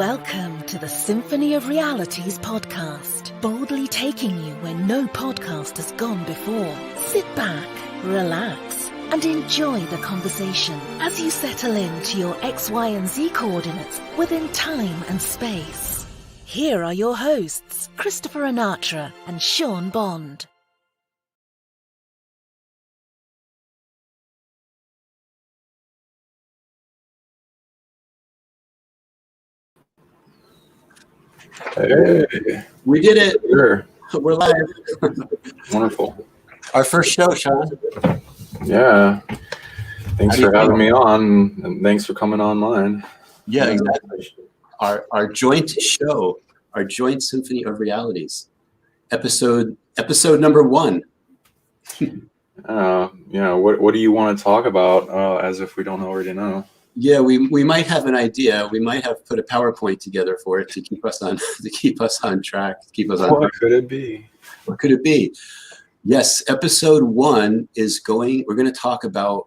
Welcome to the Symphony of Realities podcast, boldly taking you where no podcast has gone before. Sit back, relax, and enjoy the conversation as you settle into your X, Y, and Z coordinates within time and space. Here are your hosts, Christopher Anatra and Sean Bond. Hey, we did it. Sure. We're live. Wonderful. Our first show, Sean. Yeah. Thanks for having me on, and thanks for coming online. Yeah, exactly. Our joint show, our joint Symphony of Realities, episode number 1. What do you want to talk about? As if we don't already know. Yeah, we might have an idea. We might have put a PowerPoint together for it to keep us on track. What could it be? What could it be? Yes, episode 1 is we're going to talk about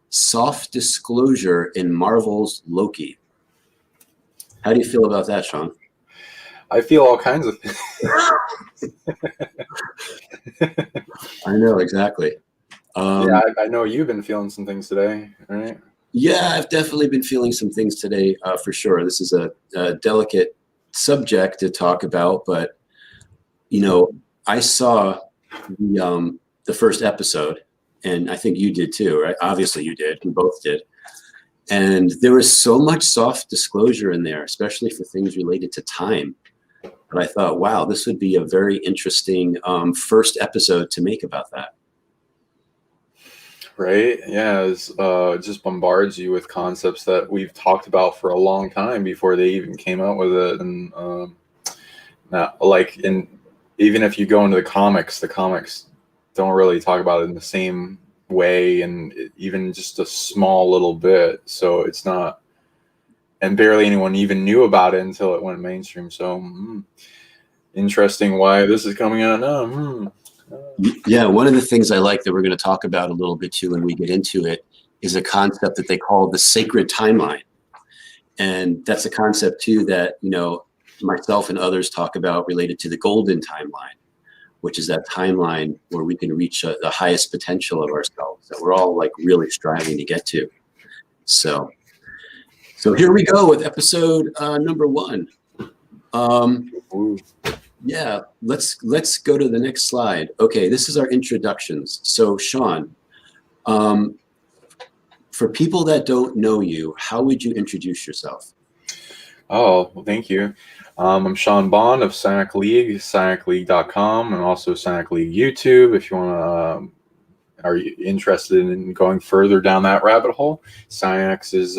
soft disclosure in Marvel's Loki. How do you feel about that, Sean? I feel all kinds of things. I know, exactly. I know you've been feeling some things today, right? Yeah, I've definitely been feeling some things today, for sure. This is a delicate subject to talk about, but, I saw the first episode, and I think you did too, right? Obviously you did. We both did. And there was so much soft disclosure in there, especially for things related to time. But I thought, wow, this would be a very interesting first episode to make about that. Right? Yeah, it just bombards you with concepts that we've talked about for a long time before they even came out with it. And even if you go into the comics don't really talk about it in the same way, and even just a small little bit. So it's not, and barely anyone even knew about it until it went mainstream. So interesting why this is coming out now. Yeah, one of the things I like that we're going to talk about a little bit too when we get into it is a concept that they call the sacred timeline. And that's a concept too that, myself and others talk about related to the golden timeline, which is that timeline where we can reach the highest potential of ourselves that we're all really striving to get to. So here we go with episode number 1. Yeah, let's go to the next slide. Okay, this is our introductions. So Sean, for people that don't know you, how would you introduce yourself? Oh, well, thank you. I'm Sean Bond of PsionicLeague, PsionicLeague.com, and also PsionicLeague YouTube. If you want to, are you interested in going further down that rabbit hole? Psionics is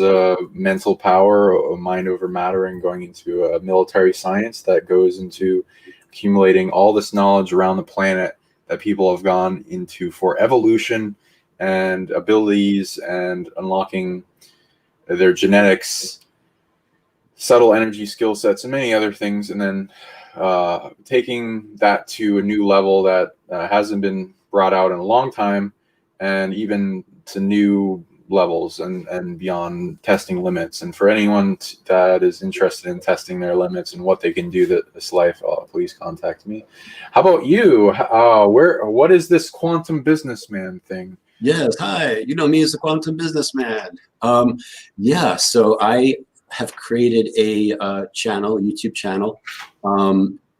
mental power, mind over matter, and going into military science that goes into accumulating all this knowledge around the planet that people have gone into for evolution and abilities and unlocking their genetics, subtle energy skill sets, and many other things, and then taking that to a new level that hasn't been brought out in a long time, and even to new levels and beyond testing limits. And for anyone that is interested in testing their limits and what they can do this life, please contact me. How about you? What is this quantum businessman thing? Yes, hi. You know me as the quantum businessman. So I have created a YouTube channel,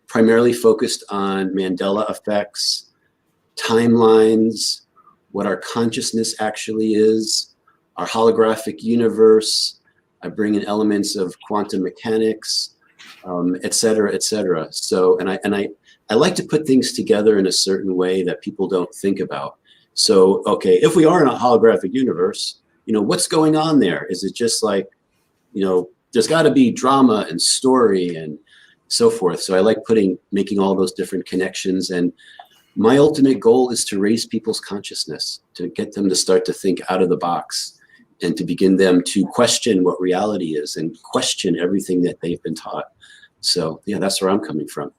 primarily focused on Mandela effects, timelines, what our consciousness actually is, our holographic universe. I bring in elements of quantum mechanics, et cetera, et cetera. So, and I like to put things together in a certain way that people don't think about. So, okay, if we are in a holographic universe, what's going on there? Is it just there's got to be drama and story and so forth. So I like making all those different connections. And my ultimate goal is to raise people's consciousness, to get them to start to think out of the box and to begin them to question what reality is and question everything that they've been taught. So yeah, that's where I'm coming from.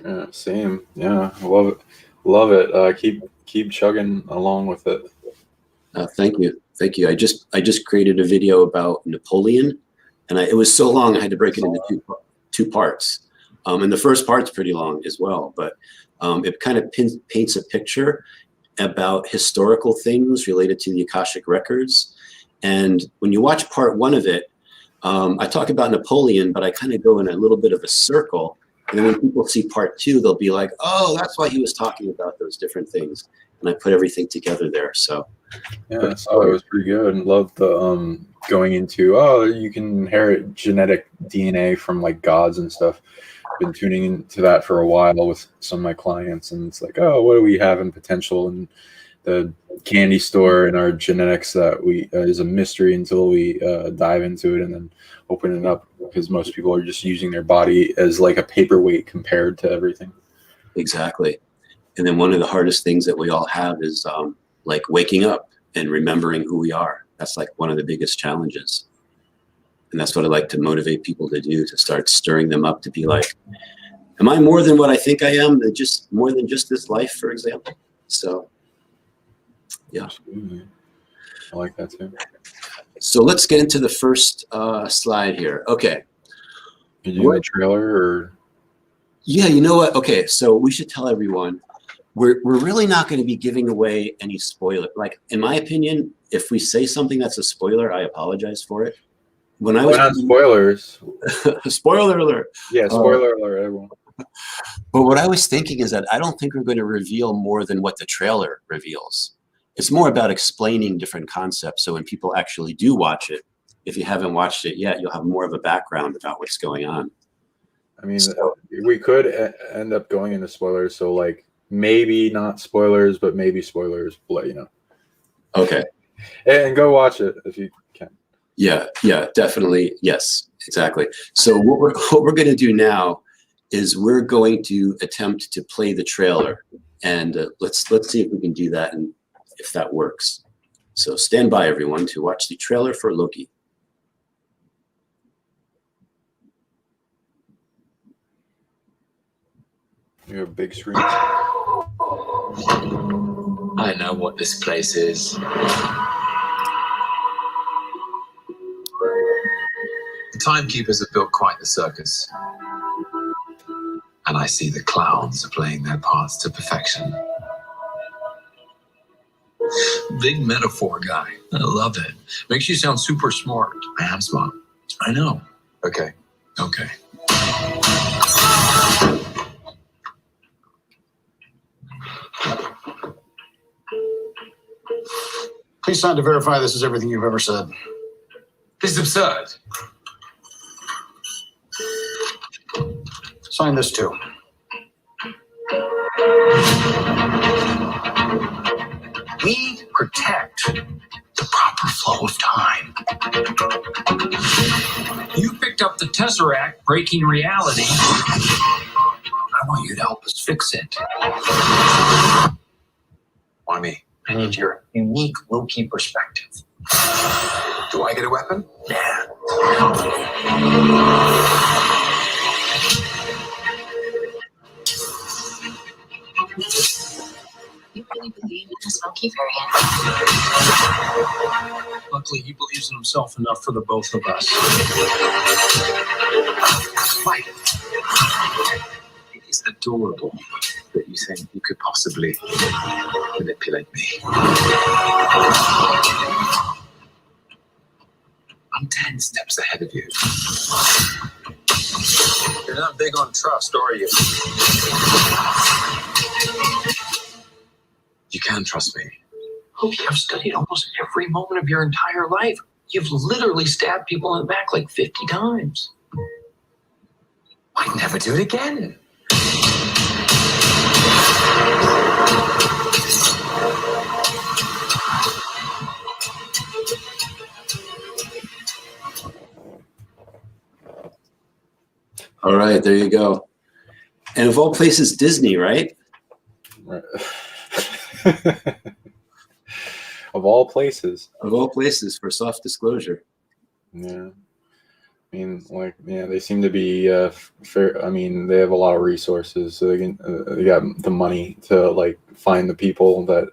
Yeah, same. Yeah, I love it. Keep chugging along with it. Thank you. I just created a video about Napoleon And it was so long I had to break it into two parts. And the first part's pretty long as well, but it kind of paints a picture about historical things related to the Akashic records. And when you watch part one of it, I talk about Napoleon, but I kind of go in a little bit of a circle. And then when people see part two, they'll be like, oh, that's why he was talking about those different things. And I put everything together there. So yeah, I saw it was pretty good. And loved the going into, oh, you can inherit genetic DNA from like gods and stuff. Been tuning into that for a while with some of my clients, and it's like, oh, what do we have in potential in the candy store in our genetics that we is a mystery until we dive into it and then open it up, because most people are just using their body as like a paperweight compared to everything. Exactly. And then one of the hardest things that we all have is like waking up and remembering who we are. That's like one of the biggest challenges. And that's what I like to motivate people to do, to start stirring them up to be like, am I more than what I think I am? Just more than just this life, for example. So, yeah. Absolutely. I like that too. So let's get into the first slide here. Okay. Did you do a trailer or? Yeah, you know what? Okay, so we should tell everyone, we're really not going to be giving away any spoiler. Like, in my opinion, if we say something that's a spoiler, I apologize for it. When I was not spoilers. Spoiler alert. Yeah, spoiler alert, everyone. But what I was thinking is that I don't think we're going to reveal more than what the trailer reveals. It's more about explaining different concepts. So when people actually do watch it, if you haven't watched it yet, you'll have more of a background about what's going on. I mean, we could end up going into spoilers. So like maybe not spoilers, but maybe spoilers. We'll let you know. Okay. And go watch it if you can. Yeah, definitely. Yes, exactly. So what we're going to do now is we're going to attempt to play the trailer, and let's see if we can do that and if that works. So stand by, everyone, to watch the trailer for Loki. You have big screen. I know what this place is. The timekeepers have built quite the circus. And I see the clowns are playing their parts to perfection. Big metaphor guy. I love it. Makes you sound super smart. I am smart. I know. Okay. Please sign to verify this is everything you've ever said. This is absurd. Sign this too. We protect the proper flow of time. You picked up the Tesseract, breaking reality. I want you to help us fix it. Why me? I need your unique Loki perspective. Do I get a weapon? Yeah. You really believe in this Loki variant? Luckily, he believes in himself enough for the both of us. Why? It's adorable that you think you could possibly manipulate me. I'm 10 steps ahead of you. You're not big on trust, are you? You can trust me. Loki, I've studied almost every moment of your entire life. You've literally stabbed people in the back like 50 times. I'd never do it again. All right, there you go. And of all places, Disney, right? Right. Of all places. Of all places for soft disclosure. Yeah. I mean, like, yeah, they seem to be fair. I mean, they have a lot of resources, so they got the money to like find the people that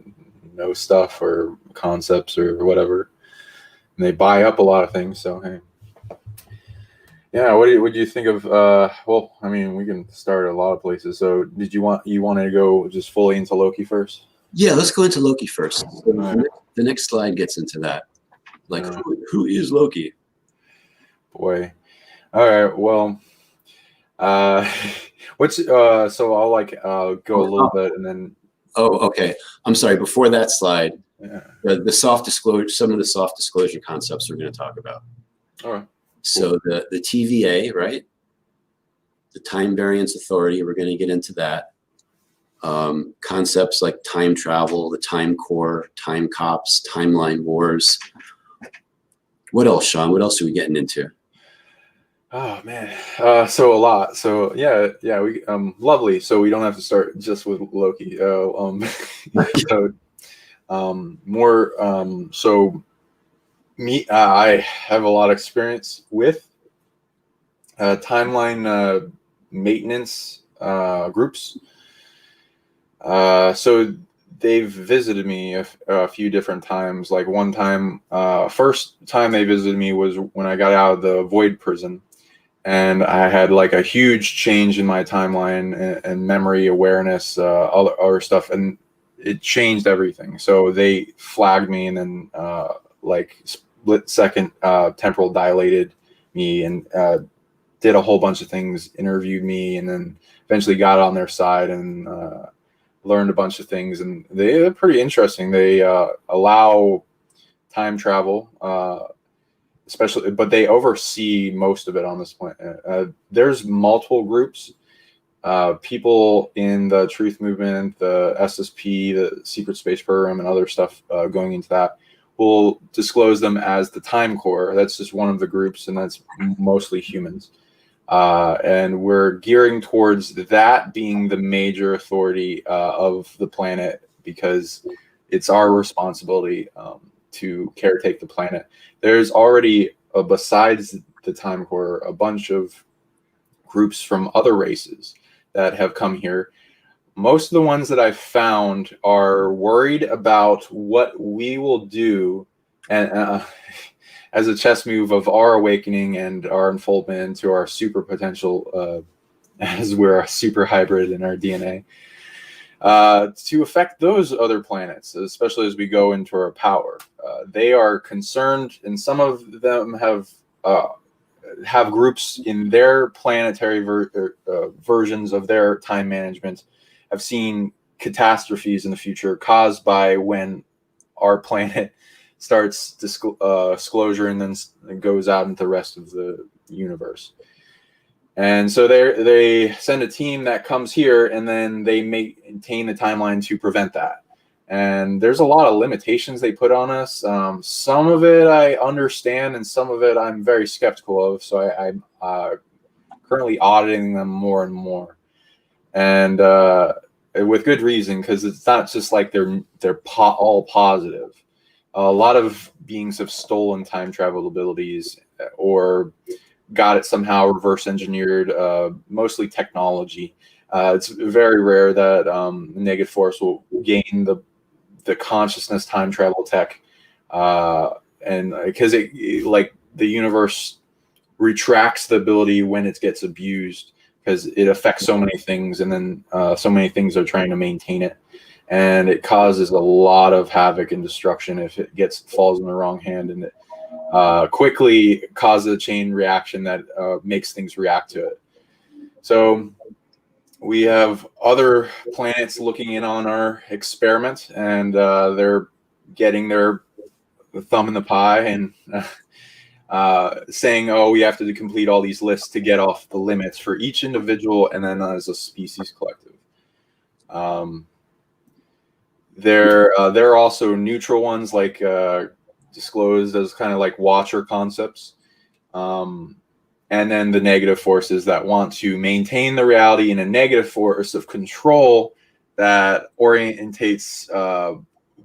know stuff or concepts or whatever, and they buy up a lot of things. So hey, Yeah, what do you think of? Well, I mean, we can start a lot of places. So, did you want to go just fully into Loki first? Yeah, let's go into Loki first. So Right. the next slide gets into that. Like, Yeah. who is Loki? Boy. All right. Well, uh, so I'll go a little bit and then. Oh, okay. I'm sorry. Before that slide, Yeah. the soft disclosure, some of the soft disclosure concepts we're going to talk about. All right. So the TVA, right? The time variance authority, we're going to get into that. Concepts like time travel, the time core, time cops, timeline wars. What else, Sean? What else are we getting into? Oh man. So a lot. So yeah, we lovely. So we don't have to start just with Loki. So more so me I have a lot of experience with timeline maintenance groups. So they've visited me a few different times. Like one time, first time they visited me was when I got out of the void prison, and I had like a huge change in my timeline and memory awareness, other stuff, and it changed everything. So they flagged me and then like split second temporal dilated me and did a whole bunch of things, interviewed me, and then eventually got on their side and learned a bunch of things. And they're pretty interesting. They allow time travel, especially, but they oversee most of it on this point. There's multiple groups, people in the Truth Movement, the SSP, the Secret Space Program, and other stuff going into that. We'll disclose them as the Time Core. That's just one of the groups, and that's mostly humans. And we're gearing towards that being the major authority of the planet, because it's our responsibility to caretake the planet. There's already, besides the Time Core, a bunch of groups from other races that have come here. Most of the ones that I've found are worried about what we will do, and as a chess move of our awakening and our unfoldment into our super potential, as we're a super hybrid in our DNA, to affect those other planets, especially as we go into our power. They are concerned, and some of them have groups in their planetary versions of their time management have seen catastrophes in the future caused by when our planet starts disclosure and then goes out into the rest of the universe. And so they send a team that comes here, and then they maintain the timeline to prevent that. And there's a lot of limitations they put on us. Some of it I understand, and some of it I'm very skeptical of. So I'm currently auditing them more and more, and with good reason, because it's not just like they're all positive. A lot of beings have stolen time travel abilities or got it somehow reverse engineered, mostly technology. It's very rare that negative force will gain the consciousness time travel tech, and because it like the universe retracts the ability when it gets abused, because it affects so many things, and then so many things are trying to maintain it, and it causes a lot of havoc and destruction if it falls in the wrong hand, and it quickly causes a chain reaction that makes things react to it. So we have other planets looking in on our experiment, and they're getting their thumb in the pie and saying, oh, we have to complete all these lists to get off the limits for each individual and then as a species collective. There are also neutral ones, like disclosed as kind of like watcher concepts. And then the negative forces that want to maintain the reality in a negative force of control that orientates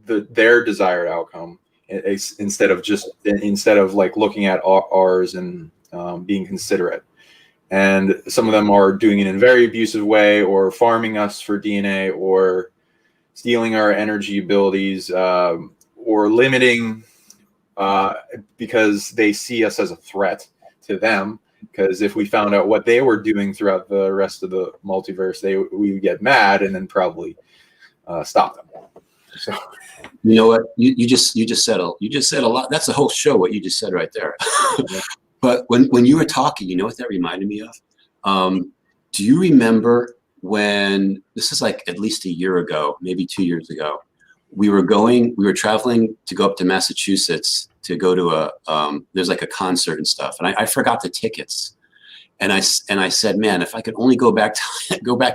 their desired outcome, instead of like looking at ours and being considerate. And some of them are doing it in a very abusive way, or farming us for DNA, or stealing our energy abilities, or limiting because they see us as a threat to them. because if we found out what they were doing throughout the rest of the multiverse, we would get mad and then probably stop them. So, you know what? You just said a lot. That's the whole show. What you just said right there. yeah. But when you were talking, you know what that reminded me of? Do you remember when, this is like at least a year ago, maybe 2 years ago, we were traveling to go up to Massachusetts to go to there's like a concert and stuff. And I forgot the tickets. And I said, man, if I could only go back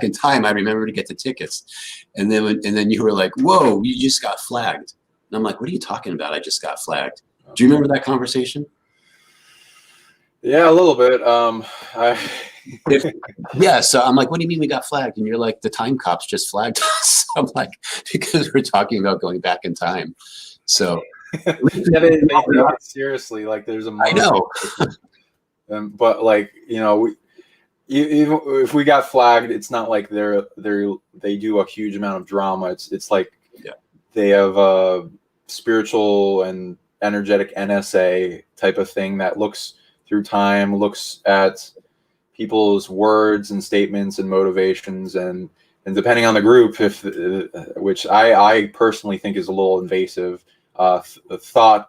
in time, I'd remember to get the tickets. And then you were like, whoa, you just got flagged. And I'm like, what are you talking about? I just got flagged. Do you remember that conversation? Yeah, a little bit. Yeah, so I'm like, what do you mean we got flagged? And you're like, the time cops just flagged us. I'm like, because we're talking about going back in time. So yeah, they take it seriously. Like there's a I know. But like, you know, even if we got flagged, it's not like they do a huge amount of drama. It's like they have a spiritual and energetic NSA type of thing that looks through time, looks at people's words and statements and motivations, and depending on the group, which I personally think is a little invasive, thought.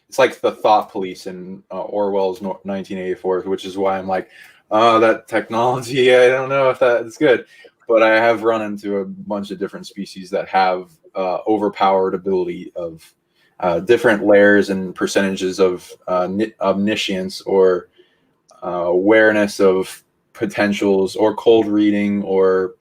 It's like the thought police in Orwell's 1984, which is why I'm like, that technology, I don't know if that's good. But I have run into a bunch of different species that have overpowered ability of different layers and percentages of omniscience or awareness of potentials or cold reading, or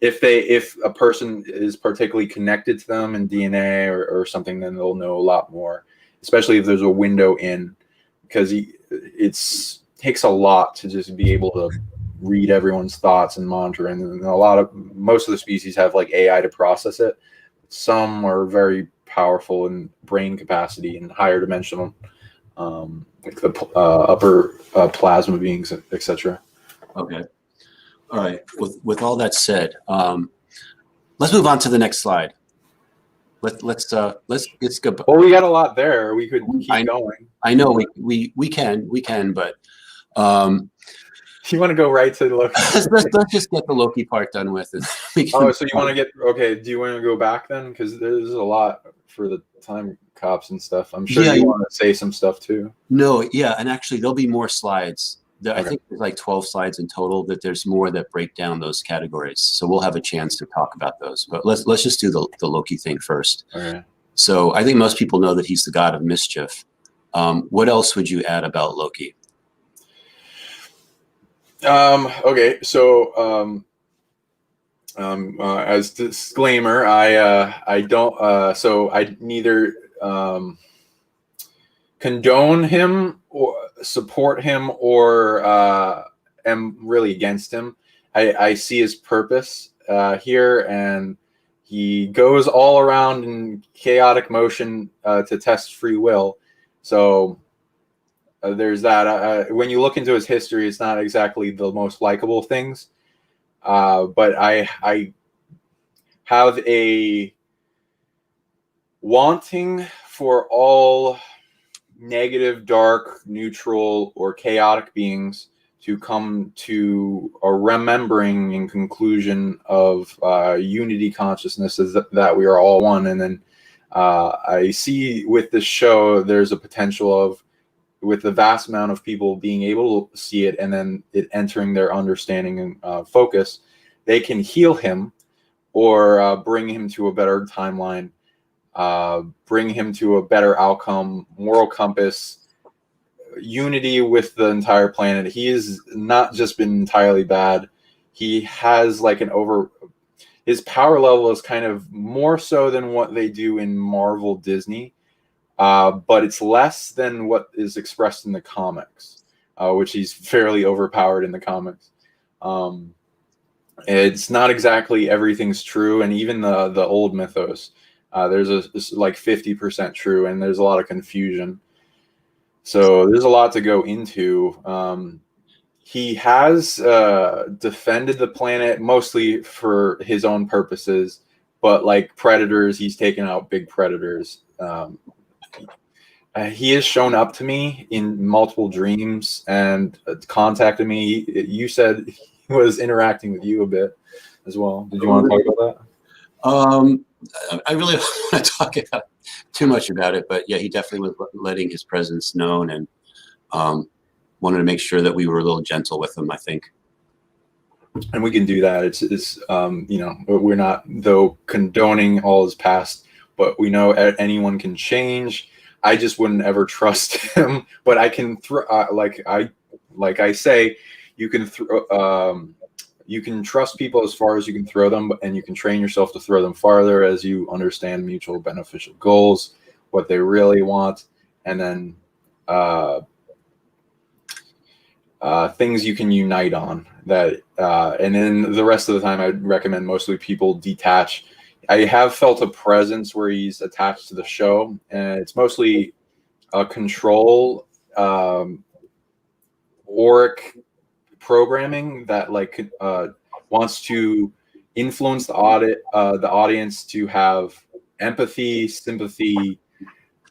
if a person is particularly connected to them in DNA or something, then they'll know a lot more. Especially if there's a window in, because it takes a lot to just be able to read everyone's thoughts and monitor. And most of the species have like AI to process it. Some are very powerful in brain capacity and higher dimensional, like the upper plasma beings, etc. Okay. All right. With all that said, let's move on to the next slide. Let's go. Well, we got a lot there. We could keep going. I know we can, but you want to go right to Loki? let's just get the Loki part done with. And so you want to get okay? Do you want to go back then? Because there's a lot for the time cops and stuff. I'm sure you want to say some stuff too. No, yeah, and actually there'll be more slides. Okay. I think there's like 12 slides in total. That there's more that break down those categories. So we'll have a chance to talk about those. But let's just do the Loki thing first. Okay. So I think most people know that he's the god of mischief. What else would you add about Loki? Okay, so as disclaimer, I don't so I neither condone him or support him or am really against him. I see his purpose here, and he goes all around in chaotic motion to test free will. So there's that. When you look into his history, it's not exactly the most likable things, but I have a wanting for all negative, dark, neutral, or chaotic beings to come to a remembering and conclusion of unity consciousness, is that we are all one. And then I see with this show, there's a potential of, with the vast amount of people being able to see it and then it entering their understanding and focus, they can heal him or bring him to a better timeline, bring him to a better outcome, moral compass, unity with the entire planet. He has not just been entirely bad. He has like his power level is kind of more so than what they do in Marvel Disney. But it's less than what is expressed in the comics, which he's fairly overpowered in the comics. It's not exactly everything's true, and even the old mythos, there's like 50% true, and there's a lot of confusion. So there's a lot to go into. He has defended the planet mostly for his own purposes, but like predators, he's taken out big predators. He has shown up to me in multiple dreams and contacted me. You said he was interacting with you a bit as well. Did you want to talk about I really don't want to talk about too much about it, but yeah, he definitely was letting his presence known, and wanted to make sure that we were a little gentle with him, I think. And we can do that. It's we're not though condoning all his past, but we know anyone can change. I just wouldn't ever trust him, but I can like I say, you can you can trust people as far as you can throw them, and you can train yourself to throw them farther as you understand mutual beneficial goals, what they really want, and then things you can unite on that. And then the rest of the time, I'd recommend mostly people detach. I have felt a presence where he's attached to the show, and it's mostly control auric programming that wants to influence the audience to have empathy, sympathy,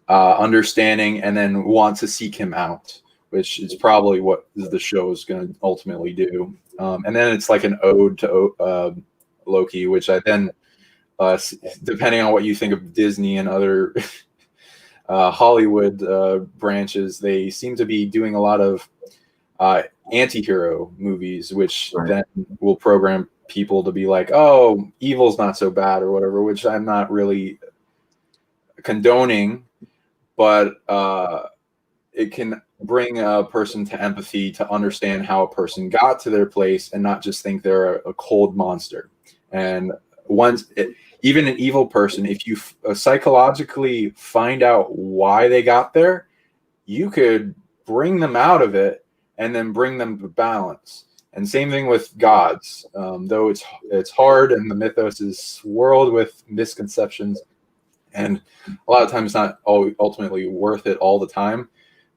understanding, and then want to seek him out, which is probably what the show is going to ultimately do. And then it's like an ode to Loki, which I then, depending on what you think of Disney and other Hollywood branches, they seem to be doing a lot of anti-hero movies, which then will program people to be like, oh, evil's not so bad or whatever, which I'm not really condoning, but it can bring a person to empathy, to understand how a person got to their place and not just think they're a cold monster. And even an evil person, if you psychologically find out why they got there, you could bring them out of it and then bring them to balance. And same thing with gods, though it's hard and the mythos is swirled with misconceptions, and a lot of times not ultimately worth it all the time.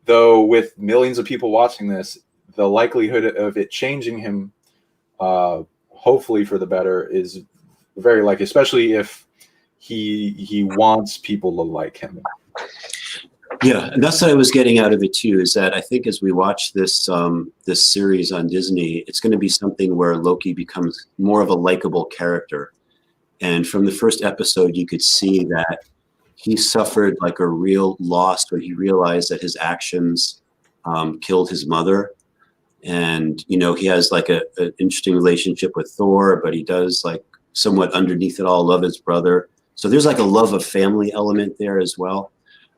Though with millions of people watching this, the likelihood of it changing him, hopefully for the better, is very likely, especially if he wants people to like him. Yeah, and that's what I was getting out of it too, is that I think as we watch this this series on Disney, it's going to be something where Loki becomes more of a likable character. And from the first episode, you could see that he suffered like a real loss when he realized that his actions killed his mother. And, you know, he has like an interesting relationship with Thor, but he does like somewhat underneath it all love his brother. So there's like a love of family element there as well.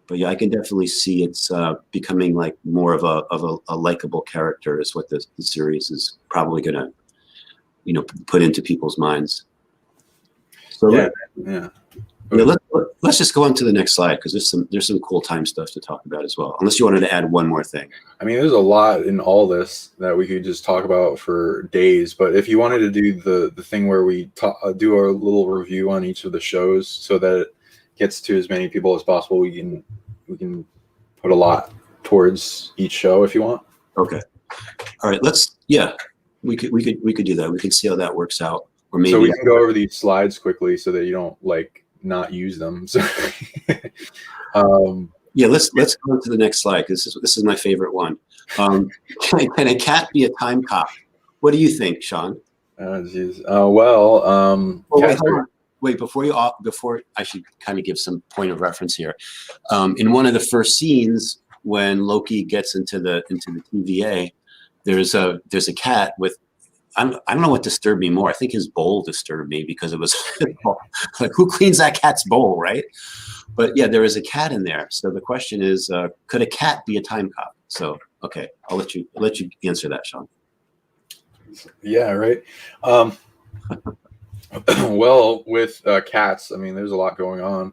But yeah, I can definitely see it's becoming like more of a likable character is what the series is probably going to, you know, put into people's minds. So let's just go on to the next slide, because there's some cool time stuff to talk about as well. Unless you wanted to add one more thing. I mean, there's a lot in all this that we could just talk about for days. But if you wanted to do the thing where we do a little review on each of the shows, so that it gets to as many people as possible, we can put a lot towards each show if you want. Okay. All right. We could do that. We can see how that works out. Or maybe so we can go over these slides quickly so that you don't like not use them. So yeah, let's go to the next slide, because this is my favorite one. Can a cat be a time cop? What do you think, Sean? Wait, before I should kind of give some point of reference here. In one of the first scenes, when Loki gets into the TVA, there's a cat with, I don't know what disturbed me more. I think his bowl disturbed me, because it was like, who cleans that cat's bowl, right? But yeah, there is a cat in there. So the question is, could a cat be a time cop? So okay, I'll let you answer that, Sean. Yeah, right. Well, with cats, I mean, there's a lot going on.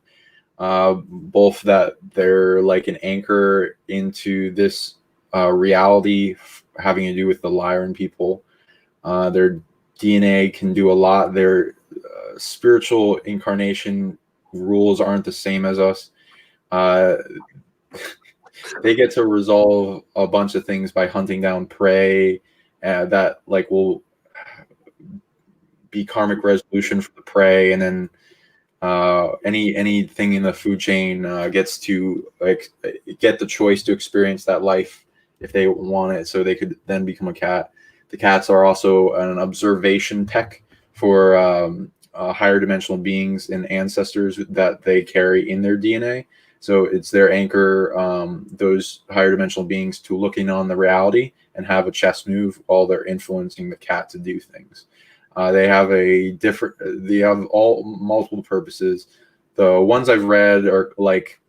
Both that they're like an anchor into this reality having to do with the Lyran people. Their DNA can do a lot. Their spiritual incarnation rules aren't the same as us. They get to resolve a bunch of things by hunting down prey that like will be karmic resolution for the prey, and then anything in the food chain gets to like get the choice to experience that life if they want it, so they could then become a cat. The cats are also an observation tech for higher dimensional beings and ancestors that they carry in their DNA. So it's their anchor, those higher dimensional beings, to looking on the reality and have a chess move while they're influencing the cat to do things. They have all multiple purposes. The ones I've read are like,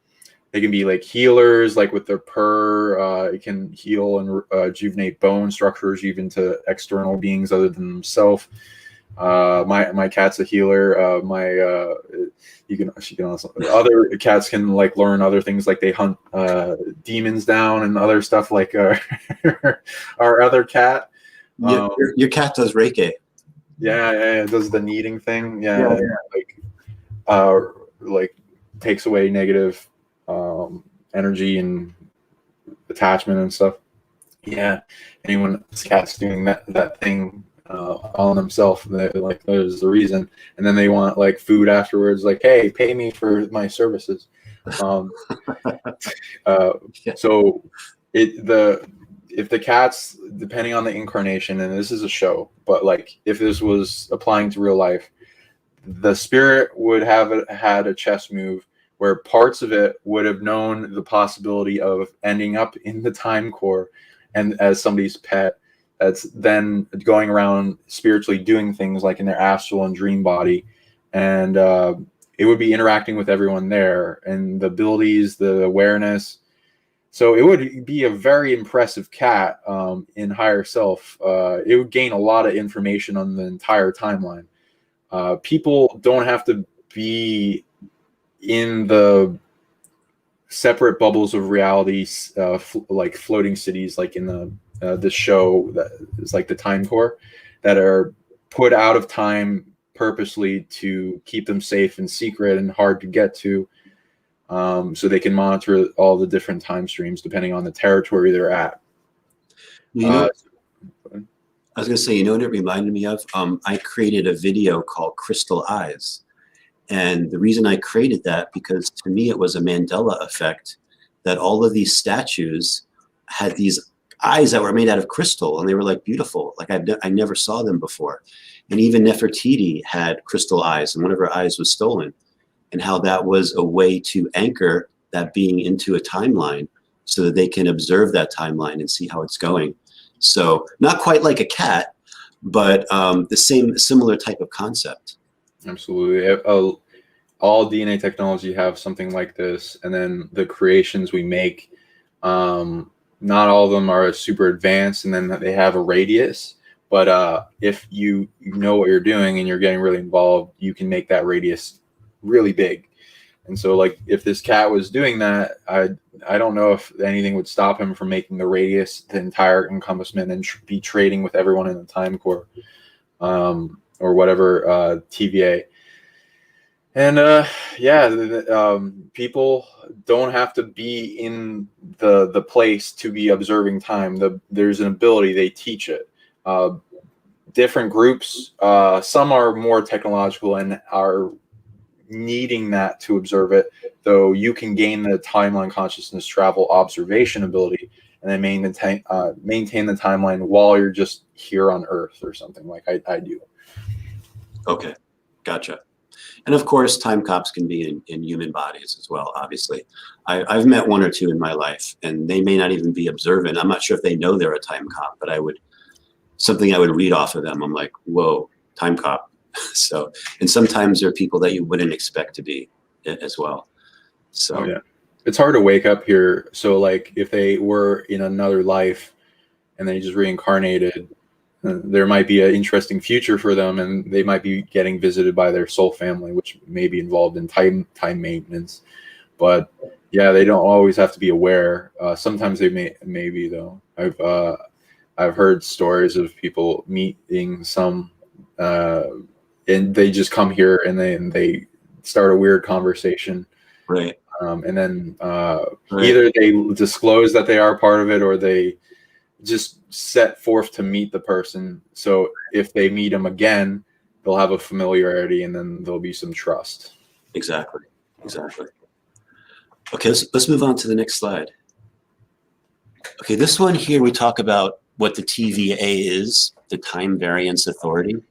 they can be like healers, like with their purr. It can heal and rejuvenate bone structures, even to external beings other than themselves. My cat's a healer. She can also, other cats can like learn other things, like they hunt demons down and other stuff, like our other cat. Your cat does Reiki. Yeah, it does the kneading thing. Yeah. Like takes away negative energy and attachment and stuff. Yeah, anyone's cat's doing that thing on themselves, like there's the reason, and then they want like food afterwards, like, hey, pay me for my services. So if the cats, depending on the incarnation, and this is a show, but like if this was applying to real life, the spirit would have had a chess move where parts of it would have known the possibility of ending up in the time core and as somebody's pet, that's then going around spiritually doing things like in their astral and dream body, and it would be interacting with everyone there, and the abilities, the awareness. So it would be a very impressive cat in higher self. It would gain a lot of information on the entire timeline. People don't have to be in the separate bubbles of reality, like floating cities, like in this show that is like the time core, that are put out of time purposely to keep them safe and secret and hard to get to, so they can monitor all the different time streams depending on the territory they're at. I was going to say, you know what it reminded me of? I created a video called Crystal Eyes. And the reason I created that, because to me it was a Mandela effect, that all of these statues had these eyes that were made out of crystal, and they were like beautiful. Like I never saw them before. And even Nefertiti had crystal eyes, and one of her eyes was stolen. And how that was a way to anchor that being into a timeline so that they can observe that timeline and see how it's going. So not quite like a cat, but similar type of concept. Absolutely. All DNA technology have something like this, and then the creations we make, not all of them are super advanced, and then they have a radius. But if you know what you're doing and you're getting really involved, you can make that radius really big. And so, like, if this cat was doing that, I don't know if anything would stop him from making the radius the entire encompassment and be trading with everyone in the time core, or whatever TVA. And people don't have to be in the place to be observing time. There's an ability, they teach it. Different groups, some are more technological and are needing that to observe it, though you can gain the timeline consciousness travel observation ability and then maintain the timeline while you're just here on Earth or something, like I do. Okay, gotcha. And of course, time cops can be in human bodies as well, obviously. I've met one or two in my life, and they may not even be observant. I'm not sure if they know they're a time cop, but I would read off of them. I'm like, whoa, time cop. So, and sometimes there are people that you wouldn't expect to be as well. So, oh, yeah, it's hard to wake up here. So, like, if they were in another life and they just reincarnated, there might be an interesting future for them, and they might be getting visited by their soul family, which may be involved in time maintenance. But yeah, they don't always have to be aware. Sometimes they may be, though. I've heard stories of people meeting some, and they just come here and they start a weird conversation, right? And then either they disclose that they are part of it, or they just set forth to meet the person. So if they meet them again, they'll have a familiarity, and then there'll be some trust. Exactly. Okay, let's move on to the next slide. Okay, this one here, we talk about what the TVA is, the Time Variance Authority.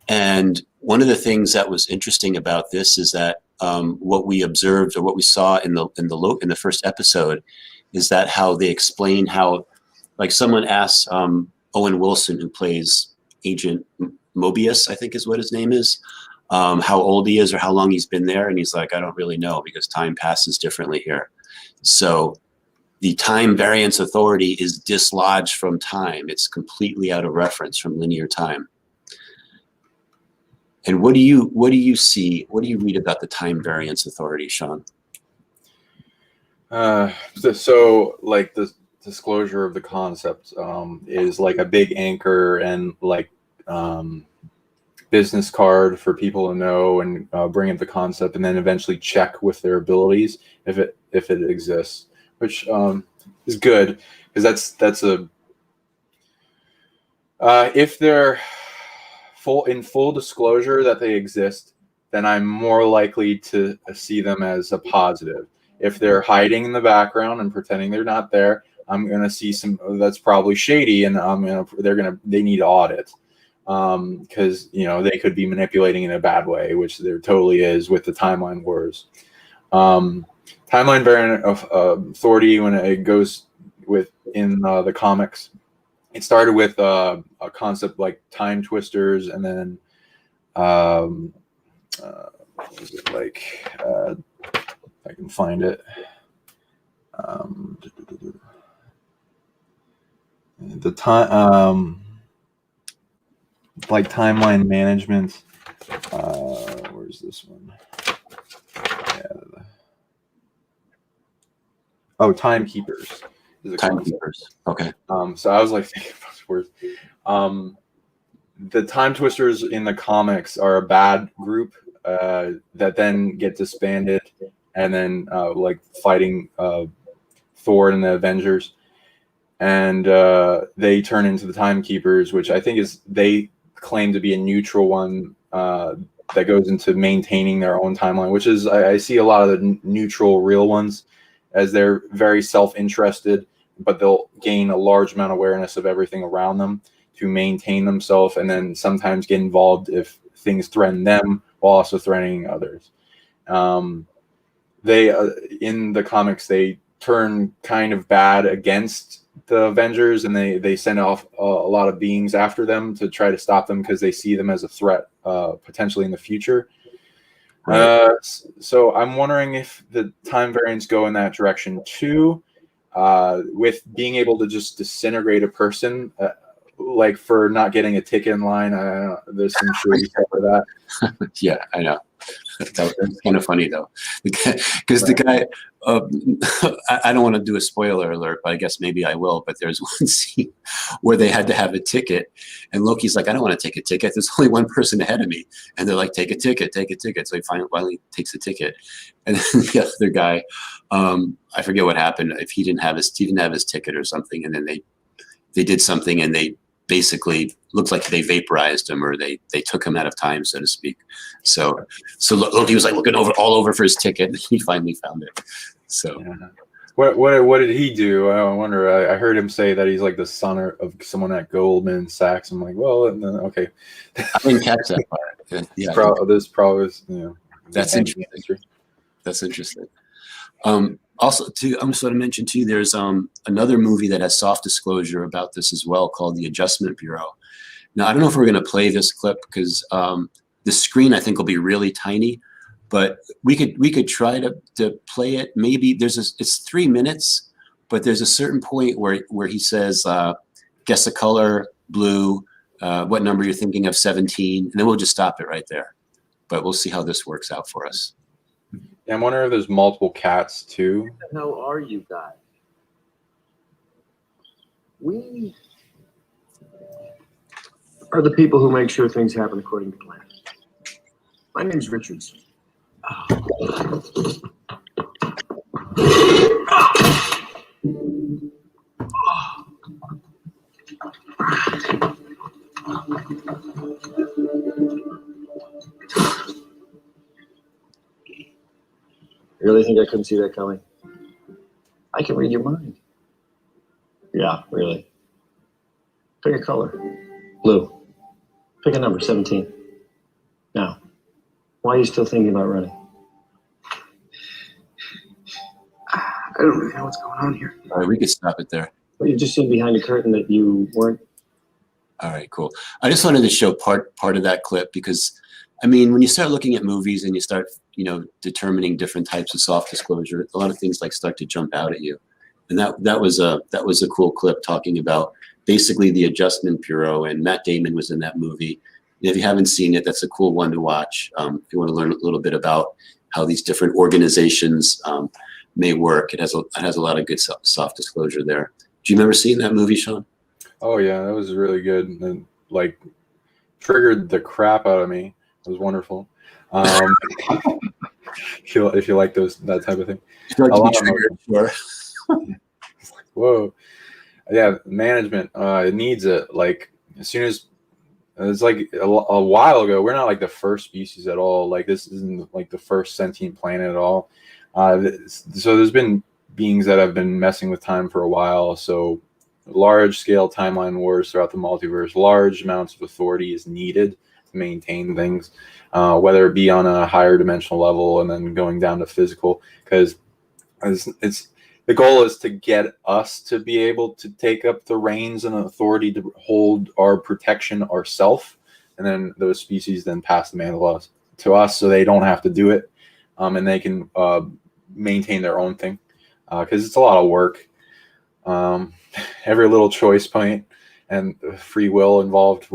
And one of the things that was interesting about this is that what we observed, or what we saw in the first episode, is that how they explain how, like, someone asks Owen Wilson, who plays Agent Mobius, I think is what his name is, how old he is or how long he's been there, and he's like, I don't really know, because time passes differently here. So the Time Variance Authority is dislodged from time. It's completely out of reference from linear time. And what do you see? What do you read about the Time Variance Authority, Sean? So like the disclosure of the concept is like a big anchor and like business card for people to know and bring up the concept, and then eventually check with their abilities if it exists, which is good, because that's a if they're in full disclosure that they exist, then I'm more likely to see them as a positive. If they're hiding in the background and pretending they're not there, I'm gonna see some that's probably shady, and they need audit, because they could be manipulating in a bad way, which there totally is with the timeline wars. Timeline variant of authority, when it goes in the comics, it started with a concept like time twisters, and then what was it like? I can find it. The time, like timeline management. Where's this one? Yeah. Oh, timekeepers. Timekeepers. Okay. So I was like thinking about those words. The time twisters in the comics are a bad group that then get disbanded, and then like fighting Thor and the Avengers, and they turn into the timekeepers, which I think they claim to be a neutral one that goes into maintaining their own timeline, which is I see a lot of the neutral real ones as they're very self-interested, but they'll gain a large amount of awareness of everything around them to maintain themselves, and then sometimes get involved if things threaten them while also threatening others. They in the comics, they turn kind of bad against the Avengers, and they send off a lot of beings after them to try to stop them, because they see them as a threat potentially in the future. Right. So I'm wondering if the time variants go in that direction too, with being able to just disintegrate a person, like for not getting a ticket in line. There's some shady stuff for that. Yeah, I know. That's kind of funny though, because the guy, I don't want to do a spoiler alert, but I guess maybe I will. But there's one scene where they had to have a ticket, and Loki's like, I don't want to take a ticket. There's only one person ahead of me. And they're like, take a ticket, take a ticket. So he finally takes a ticket. And then the other guy, I forget what happened, if he didn't have his ticket or something. And then they did something, and they basically looked like they vaporized him, or they took him out of time, so to speak. So Loki was like looking all over for his ticket. He finally found it. So yeah. What did he do? I wonder. I heard him say that he's like the son of someone at Goldman Sachs. I'm like, well, okay. I didn't catch that part. Yeah, this probably is, that's interesting. That's interesting. Also, I'm just going to mention too, there's another movie that has soft disclosure about this as well, called The Adjustment Bureau. Now, I don't know if we're going to play this clip, because the screen I think will be really tiny, but we could try to play it. Maybe it's 3 minutes, but there's a certain point where he says, guess a color, blue, what number you're thinking of, 17, and then we'll just stop it right there. But we'll see how this works out for us. Yeah, I'm wondering if there's multiple cats too. How are you guys? We are the people who make sure things happen according to plan. My name's Richardson. really think I couldn't see that coming? I can read your mind. Yeah, really. Pick a color. Blue. Pick a number, 17. Now, why are you still thinking about running? I don't really know what's going on here. All right, we could stop it there. Well, you've just seen behind the curtain that you weren't. All right, cool. I just wanted to show part of that clip because, I mean, when you start looking at movies and you start, determining different types of soft disclosure, a lot of things like start to jump out at you. And that was a cool clip talking about basically the Adjustment Bureau, and Matt Damon was in that movie. And if you haven't seen it, that's a cool one to watch. If you want to learn a little bit about how these different organizations may work, it has a lot of good soft disclosure there. Do you remember seeing that movie, Sean? Oh yeah, that was really good, and like triggered the crap out of me. It was wonderful. If you like that type of thing, Like to be triggered, sure. Whoa, yeah, management it needs it. Like as soon as it's like a while ago, we're not like the first species at all. Like this isn't like the first sentient planet at all. So there's been beings that have been messing with time for a while. So large scale timeline wars throughout the multiverse, large amounts of authority is needed to maintain things, whether it be on a higher dimensional level and then going down to physical, because it's the goal is to get us to be able to take up the reins and authority to hold our protection ourselves, and then those species then pass the mantle to us so they don't have to do it, and they can maintain their own thing, because it's a lot of work. Every little choice point and free will involved.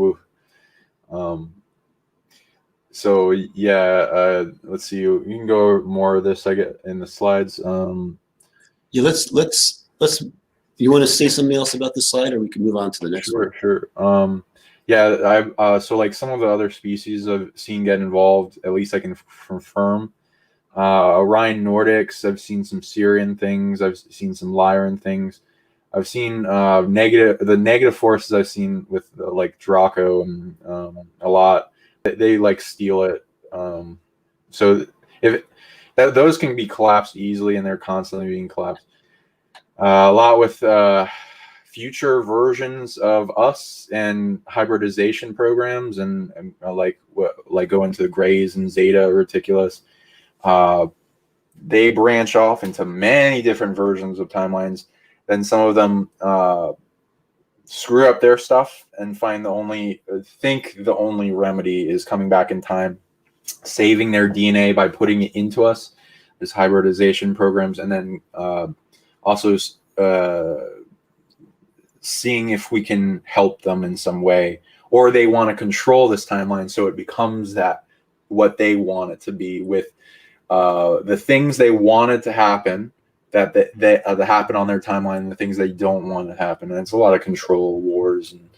So yeah, let's see. You can go over more of this I get in the slides. Yeah, let's. You want to say something else about this slide, or we can move on to the next one? Sure. Yeah, so like some of the other species I've seen get involved. At least I can confirm. Orion Nordics. I've seen some Syrian things. I've seen some Lyran things. I've seen the negative forces. I've seen with like Draco and a lot. They like steal it. So if those can be collapsed easily, and they're constantly being collapsed. A lot with future versions of us and hybridization programs, and like go into the Greys and Zeta Reticulus. They branch off into many different versions of timelines. Then some of them screw up their stuff and think the only remedy is coming back in time, saving their DNA by putting it into us, this hybridization programs, and then also seeing if we can help them in some way, or they want to control this timeline so it becomes what they want it to be, with the things they wanted to happen that happen on their timeline, and the things they don't want to happen. And it's a lot of control wars, and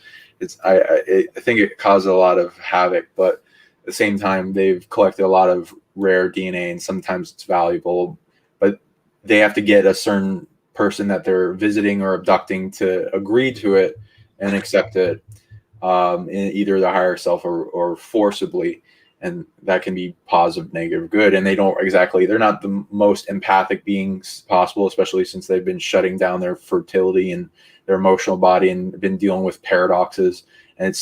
I think it causes a lot of havoc, but at the same time they've collected a lot of rare DNA, and sometimes it's valuable, but they have to get a certain person that they're visiting or abducting to agree to it and accept it, in either the higher self or forcibly. And that can be positive, negative, good. And they're not the most empathic beings possible, especially since they've been shutting down their fertility and their emotional body and been dealing with paradoxes. And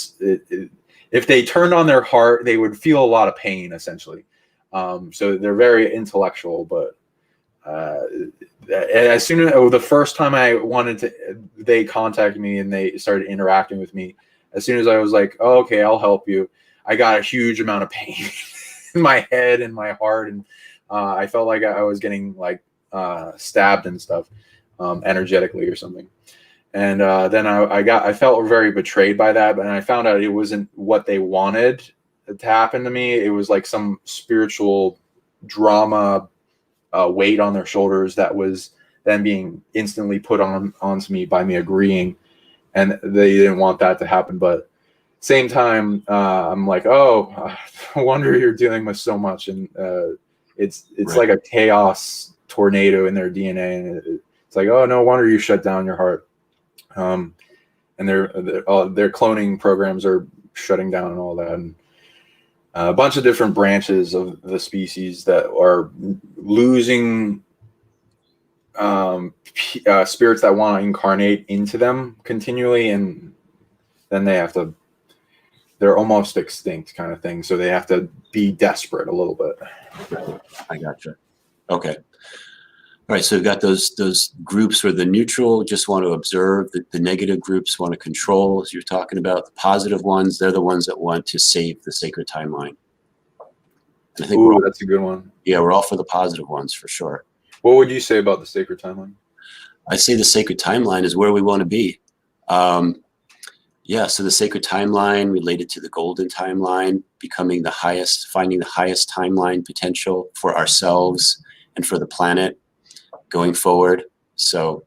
if they turned on their heart, they would feel a lot of pain, essentially. So they're very intellectual, but as soon as the first time they contacted me and they started interacting with me, as soon as I was like, oh, okay, I'll help you, I got a huge amount of pain in my head and my heart, and I felt like I was getting like stabbed and stuff, energetically or something. And then I felt very betrayed by that, and I found out it wasn't what they wanted to happen to me. It was like some spiritual drama weight on their shoulders that was then being instantly put onto me by me agreeing, and they didn't want that to happen. But same time, I'm like, oh, no wonder you're dealing with so much, and it's right. Like a chaos tornado in their DNA, and it's like, oh, no wonder you shut down your heart, and their cloning programs are shutting down and all that, and a bunch of different branches of the species that are losing spirits that want to incarnate into them continually, and then they're almost extinct kind of thing. So they have to be desperate a little bit. I gotcha. Okay. All right, so we've got those groups where the neutral just want to observe, the negative groups want to control, as you're talking about. The positive ones, they're the ones that want to save the sacred timeline. And I think that's a good one. Yeah, we're all for the positive ones for sure. What would you say about the sacred timeline? I say the sacred timeline is where we want to be. Yeah, so the sacred timeline related to the golden timeline, becoming the highest, finding the highest timeline potential for ourselves and for the planet going forward. So,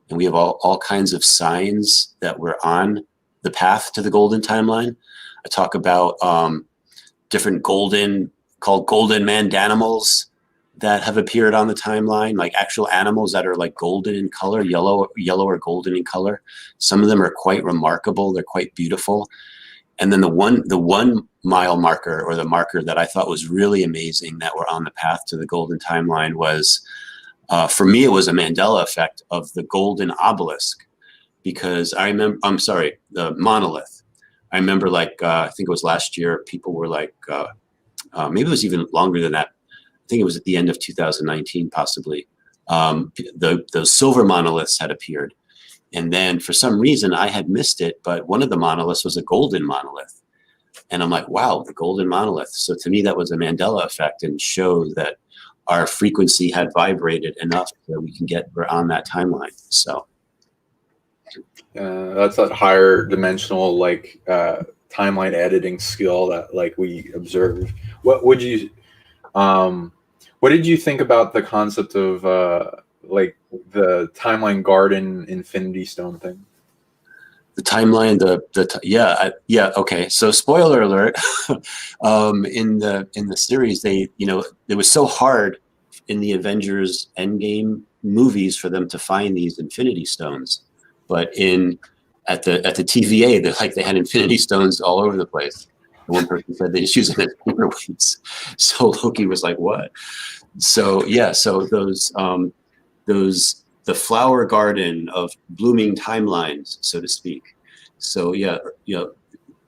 and we have all kinds of signs that we're on the path to the golden timeline. I talk about different called golden mandanimals that have appeared on the timeline, like actual animals that are like golden in color, yellow or golden in color. Some of them are quite remarkable. They're quite beautiful. And then the 1 mile marker, or the marker that I thought was really amazing that we're on the path to the golden timeline, was, for me, it was a Mandela effect of the golden obelisk, because the monolith. I remember I think it was last year, people were like, maybe it was even longer than that. I think it was at the end of 2019, possibly. Those silver monoliths had appeared. And then for some reason I had missed it, but one of the monoliths was a golden monolith. And I'm like, wow, the golden monolith. So to me, that was a Mandela effect, and showed that our frequency had vibrated enough that we're on that timeline. So. That's that higher dimensional, timeline editing skill that we observe. What did you think about the concept of the timeline garden infinity stone thing? The timeline, okay. So spoiler alert, in the series, it was so hard in the Avengers Endgame movies for them to find these infinity stones, but at the TVA, they had infinity stones all over the place. One person said they just use them as paperweights. So Loki was like, what? So yeah, so the flower garden of blooming timelines, so to speak. So yeah,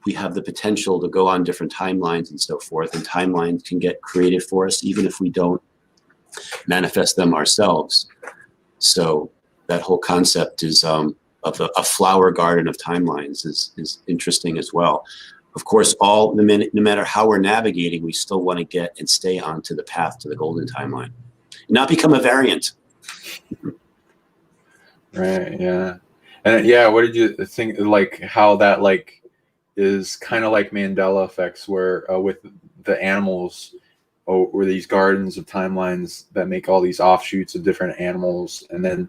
we have the potential to go on different timelines and so forth, and timelines can get created for us even if we don't manifest them ourselves. So that whole concept is of a flower garden of timelines is interesting as well. Of course, no matter how we're navigating, we still want to get and stay onto the path to the golden timeline, not become a variant. Right. Yeah. And yeah, what did you think? How that is kind of like Mandela effects, where with the animals, or these gardens of timelines that make all these offshoots of different animals, and then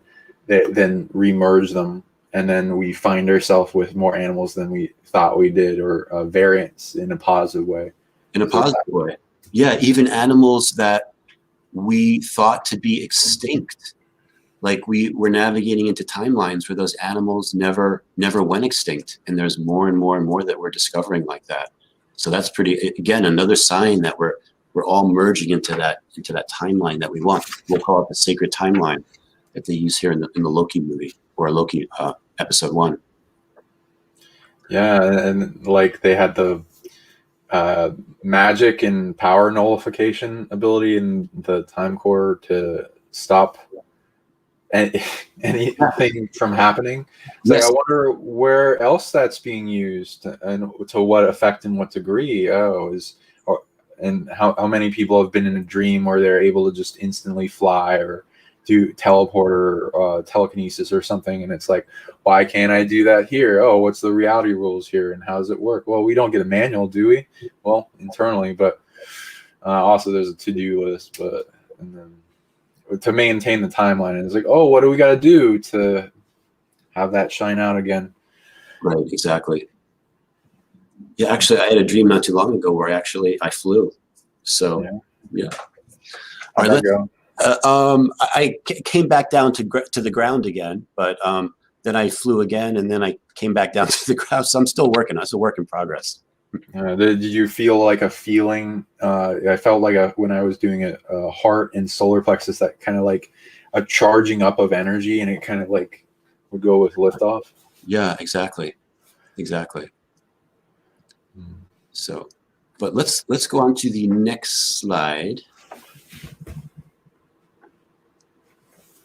then remerge them. And then we find ourselves with more animals than we thought we did, or variants in a positive way. In a positive way. Yeah, even animals that we thought to be extinct. Like we were navigating into timelines where those animals never went extinct. And there's more and more and more that we're discovering like that. So that's again, another sign that we're all merging into that timeline that we want. We'll call it the sacred timeline that they use here in the Loki movie, or Loki episode 1. Yeah, and they had the magic and power nullification ability in the time core to stop anything from happening. Yes. I wonder where else that's being used, and to what effect and what degree. And how many people have been in a dream where they're able to just instantly fly, or do teleport, or telekinesis or something, and it's like, why can't I do that here? Oh, what's the reality rules here, and how does it work? Well, we don't get a manual, do we? Well, internally, but also there's a to-do list, and then to maintain the timeline, and it's like, oh, what do we got to do to have that shine out again? Right, exactly. Yeah, actually, I had a dream not too long ago where I flew. So yeah. All right, I came back down to the ground again, but then I flew again, and then I came back down to the ground. So I'm still working. It's a work in progress. Did you feel like a feeling? I felt like when I was doing a heart and solar plexus, that kind of like a charging up of energy, and it kind of like would go with liftoff. Yeah, exactly. So, but let's go on to the next slide.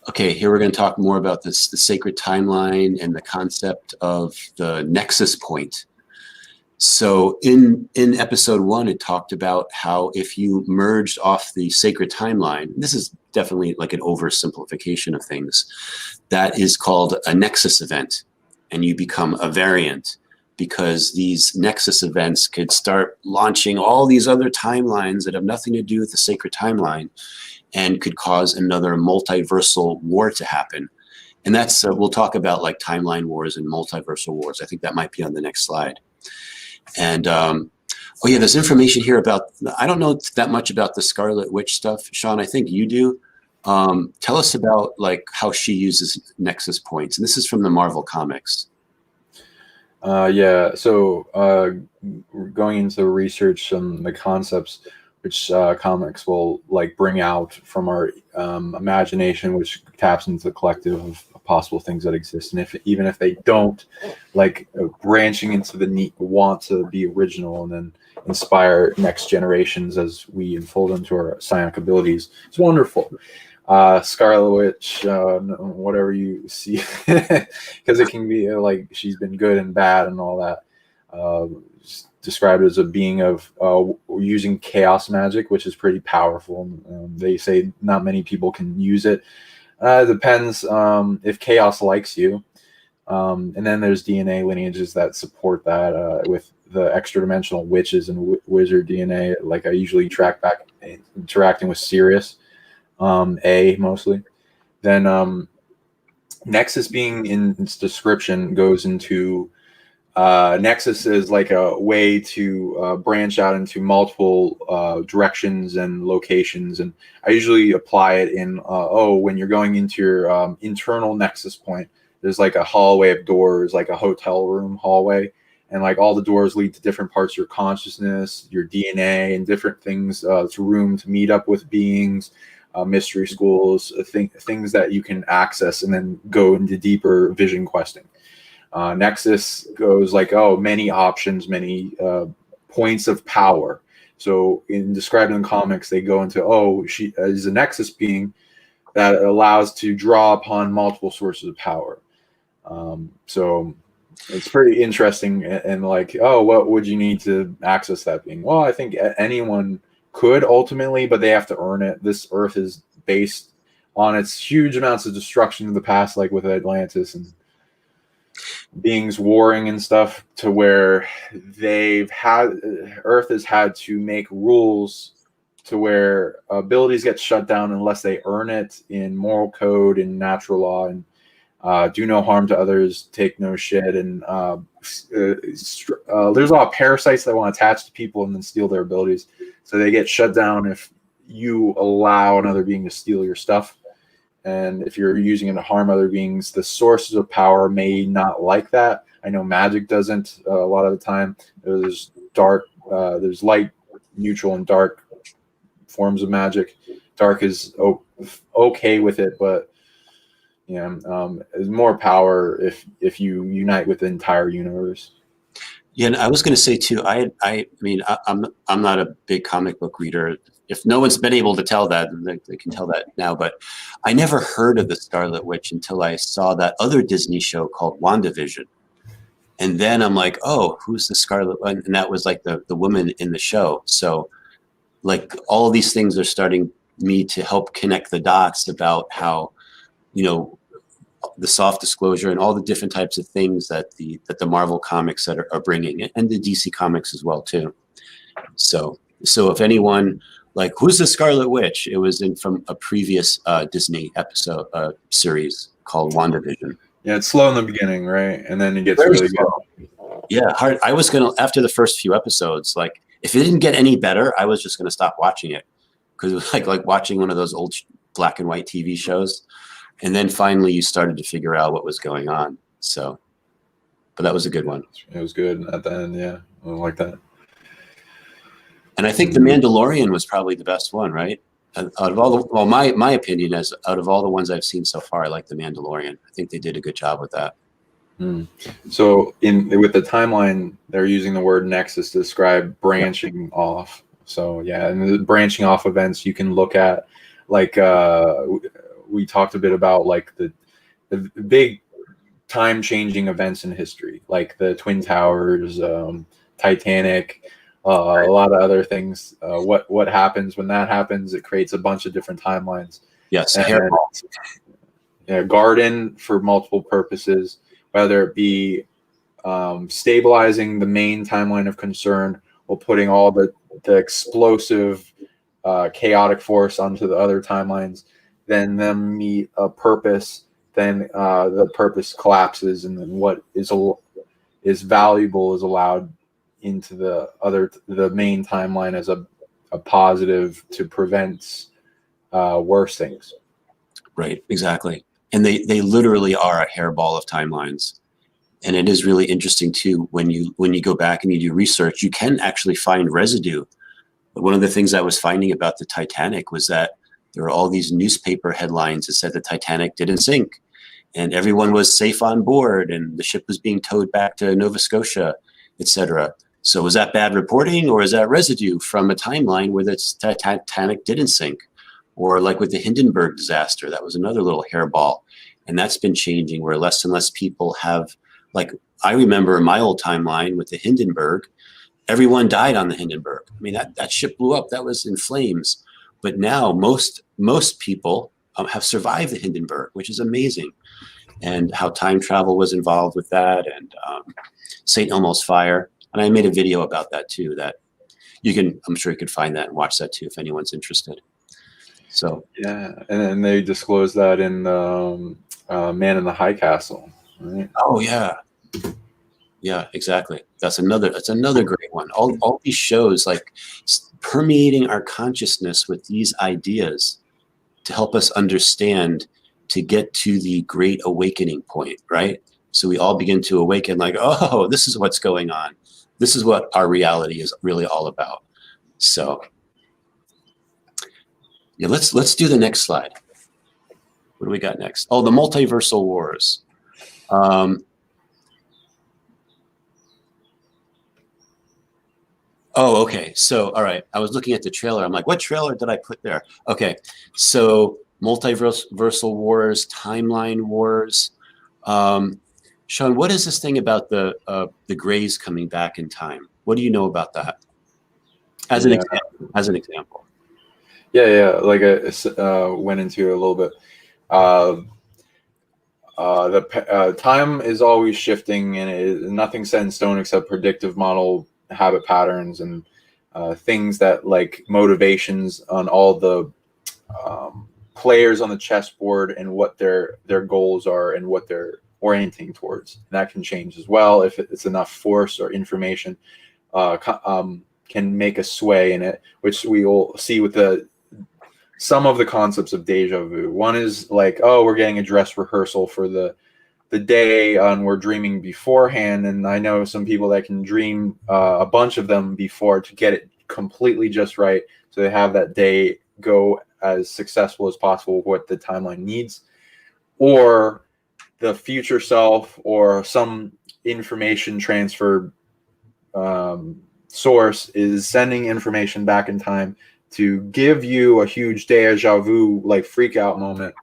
Okay, here we're going to talk more about the sacred timeline and the concept of the nexus point. So in episode 1, it talked about how if you merged off the sacred timeline, this is definitely like an oversimplification of things, that is called a nexus event, and you become a variant, because these nexus events could start launching all these other timelines that have nothing to do with the sacred timeline, and could cause another multiversal war to happen. And that's, we'll talk about like timeline wars and multiversal wars. I think that might be on the next slide. And, oh yeah, there's information here about, I don't know that much about the Scarlet Witch stuff. Sean, I think you do. Tell us about like how she uses nexus points. And this is from the Marvel comics. Yeah, so going into the research and the concepts, which comics will like bring out from our imagination, which taps into the collective of possible things that exist, and even if they don't, like branching into the want to be original and then inspire next generations as we unfold into our psionic abilities. It's wonderful. Scarlet Witch, whatever you see, because it can be like she's been good and bad and all that. Described as a being of using chaos magic, which is pretty powerful. They say not many people can use it. It depends if chaos likes you. And then there's DNA lineages that support that with the extra dimensional witches and wizard DNA. Like I usually track back interacting with Sirius, A mostly. Then Nexus, being in its description, goes into Nexus is like a way to branch out into multiple directions and locations, and I usually apply it in when you're going into your internal Nexus point, there's like a hallway of doors, like a hotel room hallway, and like all the doors lead to different parts of your consciousness, your DNA, and different things. It's a room to meet up with beings, mystery schools, things that you can access and then go into deeper vision questing. Nexus goes like, many options, many points of power. So in describing in comics, they go into, she is a Nexus being that allows to draw upon multiple sources of power. So it's pretty interesting. And like, what would you need to access that being? Well, I think anyone could ultimately, but they have to earn it. This Earth is based on its huge amounts of destruction in the past, like with Atlantis and beings warring and stuff, to where Earth has had to make rules to where abilities get shut down unless they earn it in moral code and natural law, and do no harm to others, take no shit, and there's a lot of parasites that want to attach to people and then steal their abilities, so they get shut down if you allow another being to steal your stuff. And if you're using it to harm other beings, the sources of power may not like that. I know magic doesn't a lot of the time. There's dark, there's light, neutral, and dark forms of magic. Dark is okay with it, but there's more power if you unite with the entire universe. Yeah, and I was going to say too. I mean, I'm not a big comic book reader. If no one's been able to tell that, they can tell that now. But I never heard of the Scarlet Witch until I saw that other Disney show called WandaVision. And then I'm like, who's the Scarlet Witch? And that was like the woman in the show. So like all these things are starting me to help connect the dots about how, the soft disclosure and all the different types of things that the Marvel comics that are bringing, and the DC comics as well too. So if anyone, like, who's the Scarlet Witch? It was from a previous Disney episode series called WandaVision. Yeah, it's slow in the beginning, right? And then it gets really good. Yeah, hard. I was gonna, after the first few episodes, like if it didn't get any better, I was just gonna stop watching it, because it was like watching one of those old black and white TV shows. And then finally you started to figure out what was going on. So, but that was a good one. It was good at the end. Yeah, I like that. And I think The Mandalorian was probably the best one, right? Out of all the, well, my opinion is out of all the ones I've seen so far, I like The Mandalorian. I think they did a good job with that. So with the timeline, they're using the word nexus to describe branching off. So yeah, and the branching off events you can look at, like we talked a bit about, like the big time changing events in history, like the Twin Towers, Titanic, a lot of other things. What happens when that happens? It creates a bunch of different timelines. Yes, garden for multiple purposes, whether it be stabilizing the main timeline of concern or putting all the explosive chaotic force onto the other timelines, then them meet a purpose, then the purpose collapses, and then what is valuable is allowed into the main timeline as a positive to prevent worse things. Right, exactly. And they literally are a hairball of timelines. And it is really interesting too, when you go back and you do research, you can actually find residue. But one of the things I was finding about the Titanic was that there were all these newspaper headlines that said the Titanic didn't sink and everyone was safe on board and the ship was being towed back to Nova Scotia, etc. So was that bad reporting, or is that residue from a timeline where the Titanic didn't sink? Or like with the Hindenburg disaster, that was another little hairball. And that's been changing, where less and less people have, like, I remember in my old timeline with the Hindenburg, everyone died on the Hindenburg. I mean, that ship blew up, that was in flames. But now most people have survived the Hindenburg, which is amazing. And how time travel was involved with that, and St. Elmo's fire. And I made a video about that too, that I'm sure you could find that and watch that too if anyone's interested. So yeah, and then they disclosed that in Man in the High Castle, right? Oh yeah, exactly. That's another great one. All these shows, like, permeating our consciousness with these ideas to help us understand, to get to the great awakening point, right? So we all begin to awaken, like, oh, this is what's going on. This is what our reality is really all about. So yeah, let's do the next slide. What do we got next? Oh, the multiversal wars. Oh, okay. So, all right. I was looking at the trailer. I'm like, what trailer did I put there? Okay. So multiversal wars, timeline wars. Sean, what is this thing about the Greys coming back in time? What do you know about that? As an example. Yeah. Like I went into it a little bit. The time is always shifting, and nothing's set in stone except predictive model habit patterns and things that, like, motivations on all the players on the chessboard and what their goals are and what they're orienting towards. And that can change as well if it's enough force or information can make a sway in it, which we will see with some of the concepts of deja vu. One is like, oh, we're getting a dress rehearsal for the day and we're dreaming beforehand. And I know some people that can dream a bunch of them before to get it completely just right, so they have that day go as successful as possible with what the timeline needs. Or the future self or some information transfer source is sending information back in time to give you a huge deja vu, like, freak out moment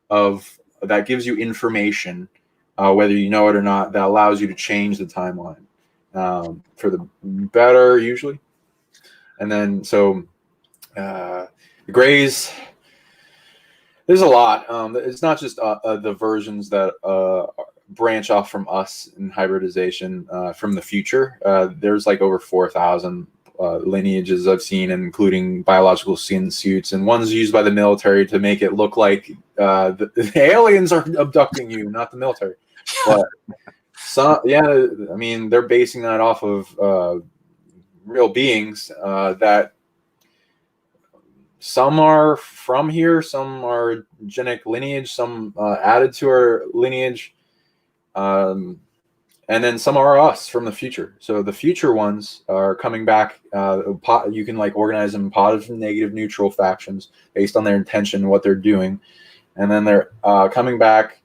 that gives you information, whether you know it or not, that allows you to change the timeline for the better usually. And then so the Greys, there's a lot. It's not just the versions that branch off from us in hybridization from the future. There's like over 4,000 lineages I've seen, including biological skin suits, and ones used by the military to make it look like the aliens are abducting you, not the military. But yeah, I mean, they're basing that off of real beings that some are from here, some are genetic lineage, some added to our lineage. And then some are us from the future. So the future ones are coming back. You can like organize them in positive, negative, neutral factions based on their intention and what they're doing. And then they're coming back.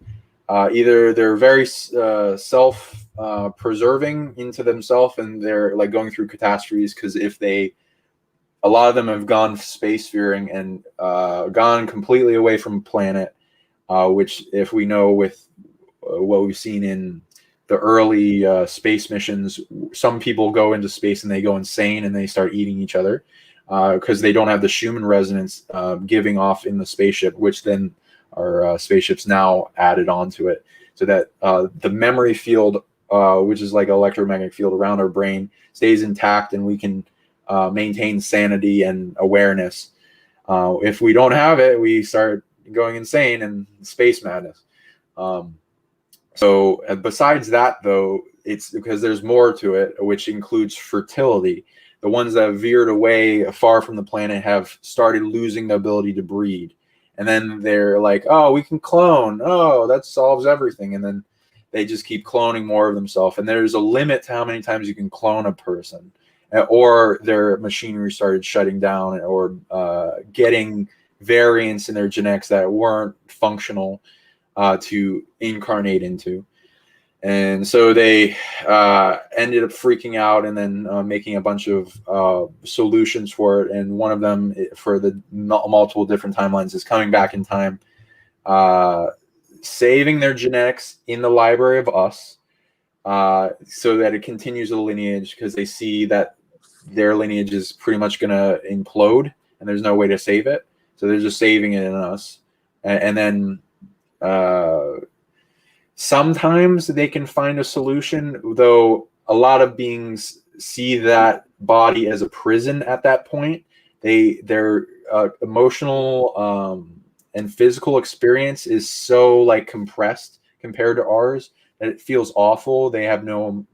Either they're very self-preserving into themselves, and they're like going through catastrophes because a lot of them have gone space faring and gone completely away from planet, which if we know with what we've seen in the early space missions, some people go into space and they go insane and they start eating each other because they don't have the Schumann resonance giving off in the spaceship, which then our spaceships now added onto it, so that the memory field, which is like an electromagnetic field around our brain, stays intact and we can maintain sanity and awareness. If we don't have it, we start going insane and space madness. So besides that, though, it's because there's more to it, which includes fertility. The ones that have veered away far from the planet have started losing the ability to breed. And then they're like, oh, we can clone. Oh, that solves everything. And then they just keep cloning more of themselves. And there's a limit to how many times you can clone a person. Or their machinery started shutting down, or getting variants in their genetics that weren't functional to incarnate into. And so they ended up freaking out and then making a bunch of solutions for it. And one of them for the multiple different timelines is coming back in time, saving their genetics in the library of us so that it continues the lineage, because they see that their lineage is pretty much going to implode and there's no way to save it. So they're just saving it in us. And then sometimes they can find a solution, though a lot of beings see that body as a prison at that point. Their emotional and physical experience is so like compressed compared to ours that it feels awful. They have no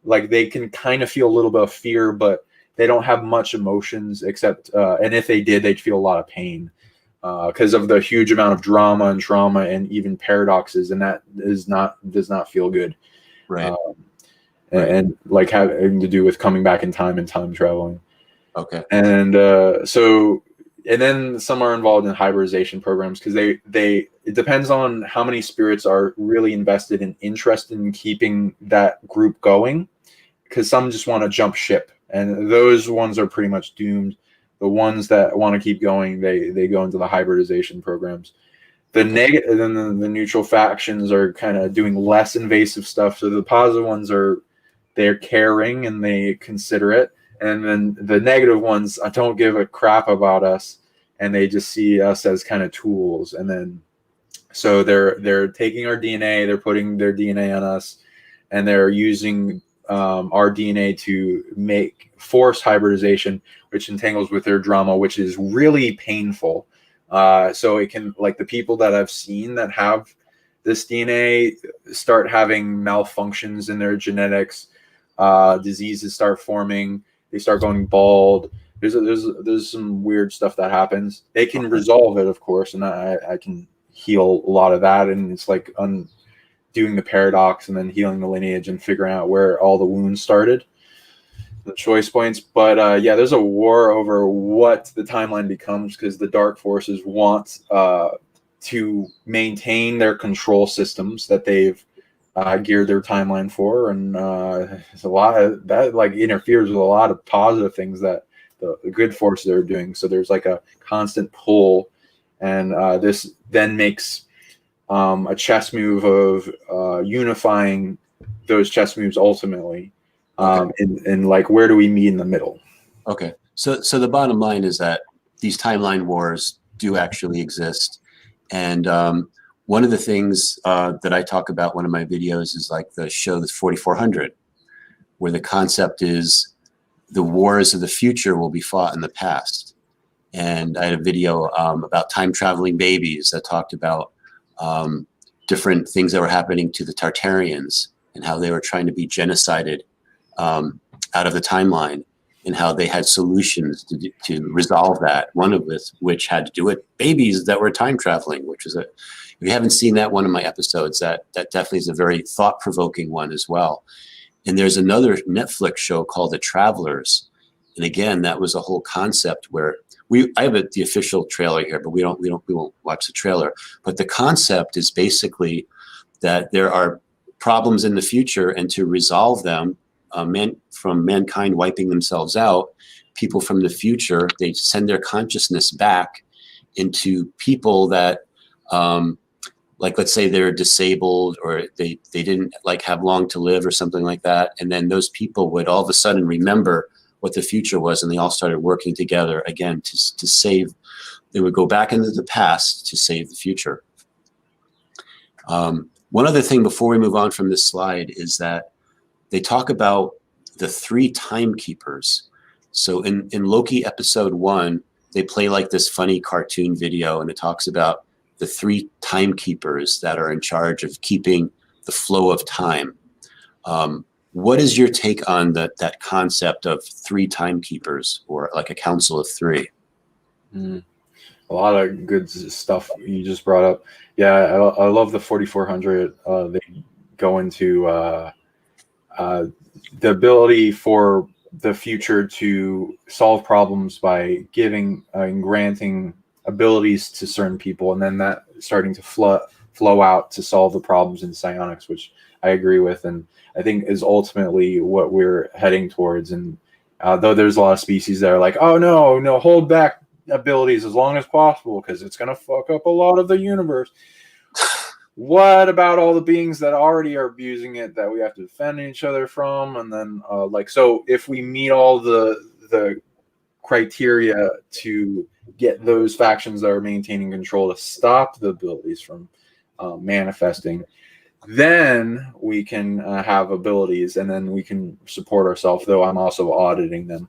like they can kind of feel a little bit of fear, but they don't have much emotions except, and if they did, they'd feel a lot of pain. Because of the huge amount of drama and trauma and even paradoxes, and that does not feel good, right? And like having to do with coming back in time and time traveling. Okay. And and then some are involved in hybridization programs because it depends on how many spirits are really invested and interested in keeping that group going. Because some just want to jump ship, and those ones are pretty much doomed. The ones that want to keep going, they go into the hybridization programs. The negative, then the neutral factions are kind of doing less invasive stuff. So the positive ones they're caring and they consider it, and then the negative ones don't give a crap about us, and they just see us as kind of tools. And then so they're taking our DNA, they're putting their DNA on us, and they're using our DNA to force hybridization, which entangles with their drama, which is really painful. So it can, like the people that I've seen that have this DNA start having malfunctions in their genetics, diseases start forming, they start going bald. There's some weird stuff that happens. They can resolve it, of course, and I can heal a lot of that, and it's like doing the paradox and then healing the lineage and figuring out where all the wounds started, the choice points. But yeah, there's a war over what the timeline becomes, because the dark forces want to maintain their control systems that they've geared their timeline for, and there's a lot of that like interferes with a lot of positive things that the good forces are doing. So there's like a constant pull, and this then makes a chess move of unifying those chess moves ultimately. And like, where do we meet in the middle? Okay. So the bottom line is that these timeline wars do actually exist. And one of the things that I talk about in one of my videos is like the show that's 4400, where the concept is the wars of the future will be fought in the past. And I had a video about time traveling babies that talked about different things that were happening to the Tartarians and how they were trying to be genocided out of the timeline. and how they had solutions to resolve that. One of which had to do with babies that were time traveling, which is if you haven't seen that one of my episodes, that definitely is a very thought-provoking one as well. And there's another Netflix show called The Travelers. And again, that was a whole concept where I have the official trailer here, but we won't watch the trailer. But the concept is basically that there are problems in the future, and to resolve them, from mankind wiping themselves out, people from the future, they send their consciousness back into people that, like, let's say they're disabled, or they didn't like have long to live or something like that. And then those people would all of a sudden remember what the future was, and they all started working together again to save. They would go back into the past to save the future. One other thing before we move on from this slide is that they talk about the 3 timekeepers. So in Loki episode 1, they play like this funny cartoon video, and it talks about the 3 timekeepers that are in charge of keeping the flow of time. What is your take on that concept of 3 timekeepers, or like a council of 3? A lot of good stuff you just brought up. Yeah, I love the 4400. They go into the ability for the future to solve problems by giving and granting abilities to certain people, and then that starting to flow out to solve the problems in psionics, which I agree with, and I think is ultimately what we're heading towards. And though there's a lot of species that are like, oh no, hold back abilities as long as possible because it's going to fuck up a lot of the universe. What about all the beings that already are abusing it that we have to defend each other from? And then so if we meet all the criteria to get those factions that are maintaining control to stop the abilities from manifesting, then we can have abilities, and then we can support ourselves, though I'm also auditing them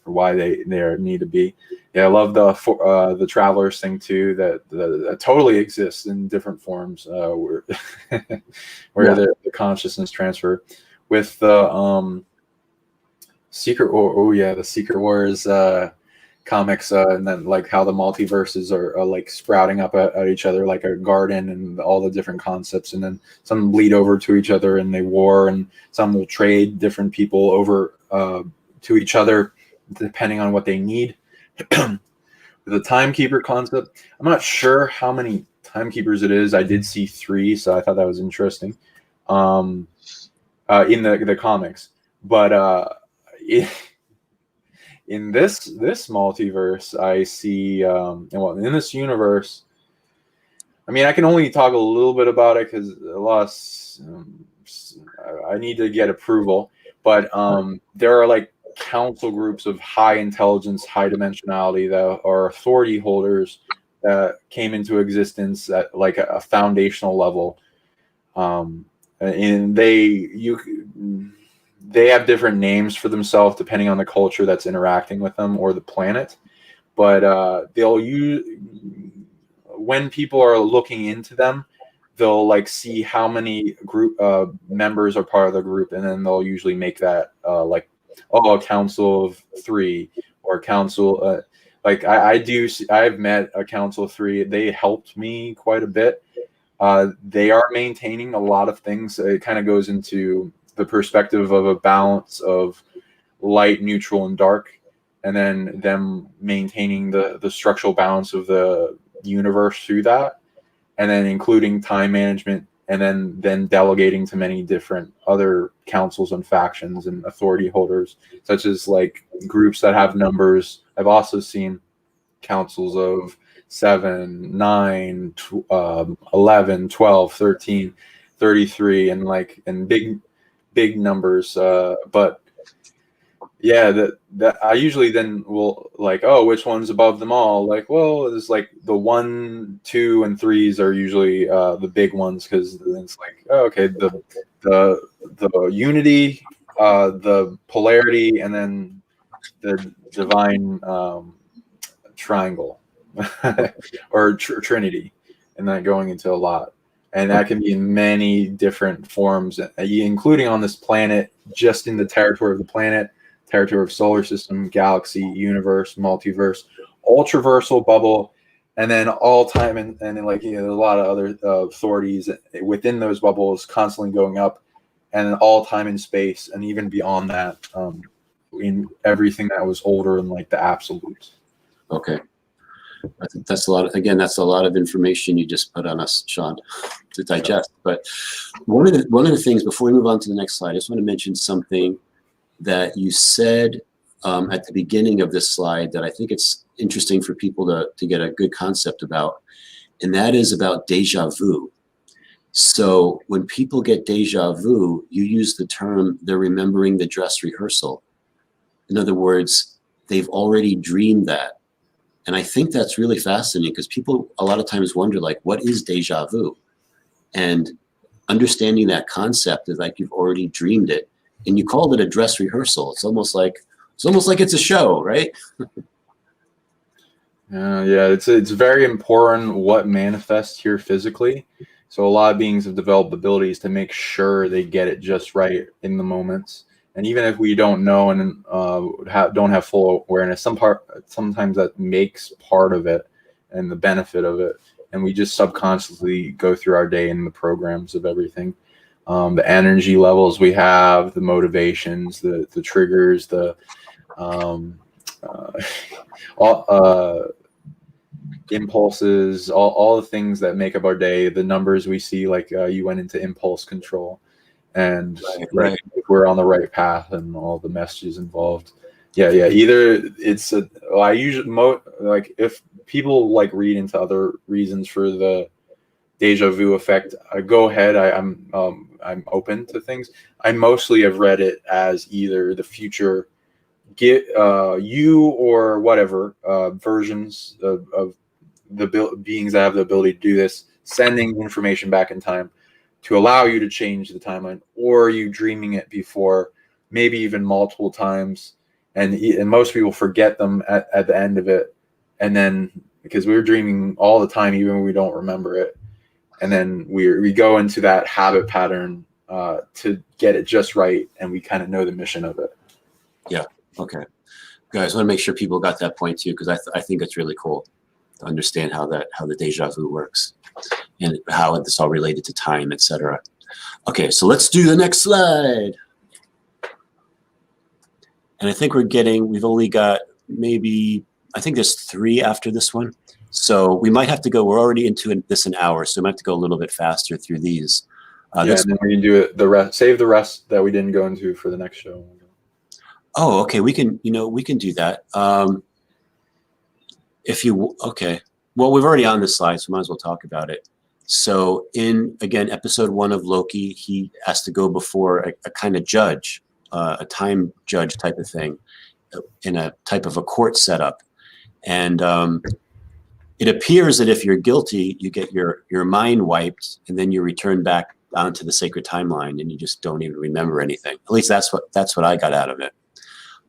for why they need to be. Yeah, I love the Travelers thing too, that totally exists in different forms, where the consciousness transfer with the Secret the Secret Wars comics, and then like how the multiverses are like sprouting up at each other like a garden, and all the different concepts, and then some bleed over to each other and they war, and some will trade different people over to each other depending on what they need. The timekeeper concept, I'm not sure how many timekeepers it is. I did see 3, so I thought that was interesting in the comics, but in this multiverse, I see in this universe, I mean, I can only talk a little bit about it because I need to get approval, but there are like council groups of high intelligence, high dimensionality that are authority holders that came into existence at like a foundational level, and they have different names for themselves depending on the culture that's interacting with them or the planet, but they'll use, when people are looking into them, they'll like see how many group members are part of the group, and then they'll usually make that a council of 3 or a council. I've met a council of 3. They helped me quite a bit. They are maintaining a lot of things. It kind of goes into the perspective of a balance of light, neutral, and dark, and then them maintaining the structural balance of the universe through that, and then including time management, and then delegating to many different other councils and factions and authority holders, such as like groups that have numbers. I've also seen councils of 7, 9, 11, 12, 13, 33, and big numbers. But yeah, that I usually then will like, oh, which one's above them all? Like, well, it's like the 1, 2, and 3s are usually the big ones, because it's like, oh, okay, the unity, the polarity, and then the divine triangle or trinity, and that going into a lot. And that can be in many different forms, including on this planet, just in the territory of the planet. territory of solar system, galaxy, universe, multiverse, ultraversal bubble, and then all time, and then like, you know, a lot of other authorities within those bubbles constantly going up, and all time and space, and even beyond that, in everything that was older and like the absolutes. Okay. I think that's a lot. Again, that's a lot of information you just put on us, Sean, to digest. But one of the things before we move on to the next slide, I just want to mention something that you said at the beginning of this slide that I think it's interesting for people to get a good concept about, and that is about deja vu. So when people get deja vu, you use the term they're remembering the dress rehearsal. In other words, they've already dreamed that. And I think that's really fascinating because people a lot of times wonder, like, what is deja vu? And understanding that concept is like you've already dreamed it, and you called it a dress rehearsal. It's almost like it's a show, right? Yeah, it's very important what manifests here physically. So a lot of beings have developed abilities to make sure they get it just right in the moments. And even if we don't know and don't have full awareness, sometimes that makes part of it and the benefit of it. And we just subconsciously go through our day in the programs of everything. The energy levels we have, the motivations, the triggers, the impulses, all the things that make up our day, the numbers we see, like you went into impulse control. And Right. if we're on the right path and all the messages involved. Yeah. Either it's I usually like if people like read into other reasons for the deja vu effect, go ahead. I'm open to things. I mostly have read it as either the future get you or whatever versions of the beings that have the ability to do this, sending information back in time to allow you to change the timeline, or you dreaming it before, maybe even multiple times, and most people forget them at the end of it, and then because we're dreaming all the time, even when we don't remember it, and then we go into that habit pattern to get it just right, and we kind of know the mission of it. Yeah. Okay. Guys, I want to make sure people got that point too, because I think it's really cool to understand how the deja vu works and how it's all related to time, etc. Okay, so let's do the next slide. And I think we've only got maybe, I think there's 3 after this one. So we might have to go, we're already into this an hour, so we might have to go a little bit faster through these. And then we can do it, save the rest that we didn't go into for the next show. Oh, okay, we can do that. Okay. Well, we're already on this slide, so might as well talk about it. So in, again, episode 1 of Loki, he has to go before a kind of judge, a time judge type of thing, in a type of a court setup. And it appears that if you're guilty, you get your mind wiped, and then you return back onto the sacred timeline, and you just don't even remember anything. At least that's what I got out of it.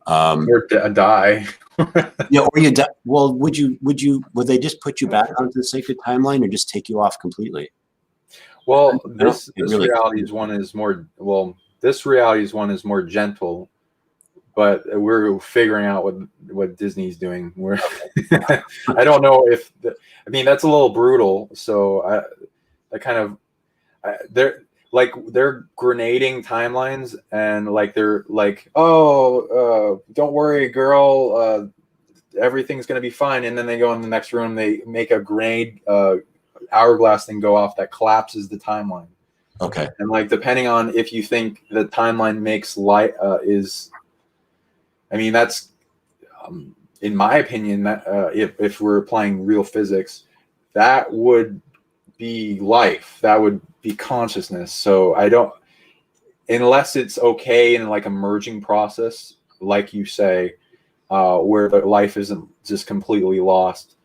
Or die. Yeah, or you die. Well, would they just put you back onto the sacred timeline, or just take you off completely? Well, this reality's one is more gentle, but we're figuring out what Disney's doing. I don't know if that's a little brutal. So they're grenading timelines, and like they're like, don't worry, girl, everything's gonna be fine. And then they go in the next room, they make a grenade hourglass thing go off that collapses the timeline. Okay. And like depending on if you think the timeline makes light that's in my opinion that if we're applying real physics, that would be life, that would be consciousness. So I don't, unless it's okay in like a merging process, like you say, where the life isn't just completely lost,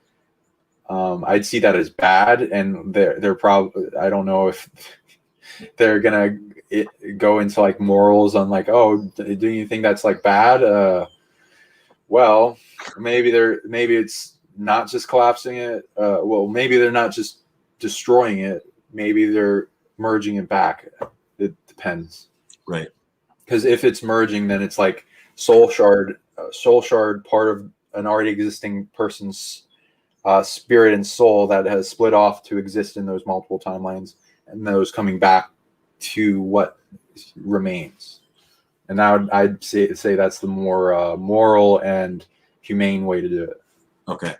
I'd see that as bad. And they're probably, I don't know if they're gonna go into like morals on like, oh, do you think that's like bad? Well, maybe it's not just collapsing it. Well, maybe they're not just destroying it. Maybe they're merging it back. It depends. Right. Because if it's merging, then it's like soul shard part of an already existing person's spirit and soul that has split off to exist in those multiple timelines, and those coming back to what remains. And I'd say that's the more moral and humane way to do it. Okay.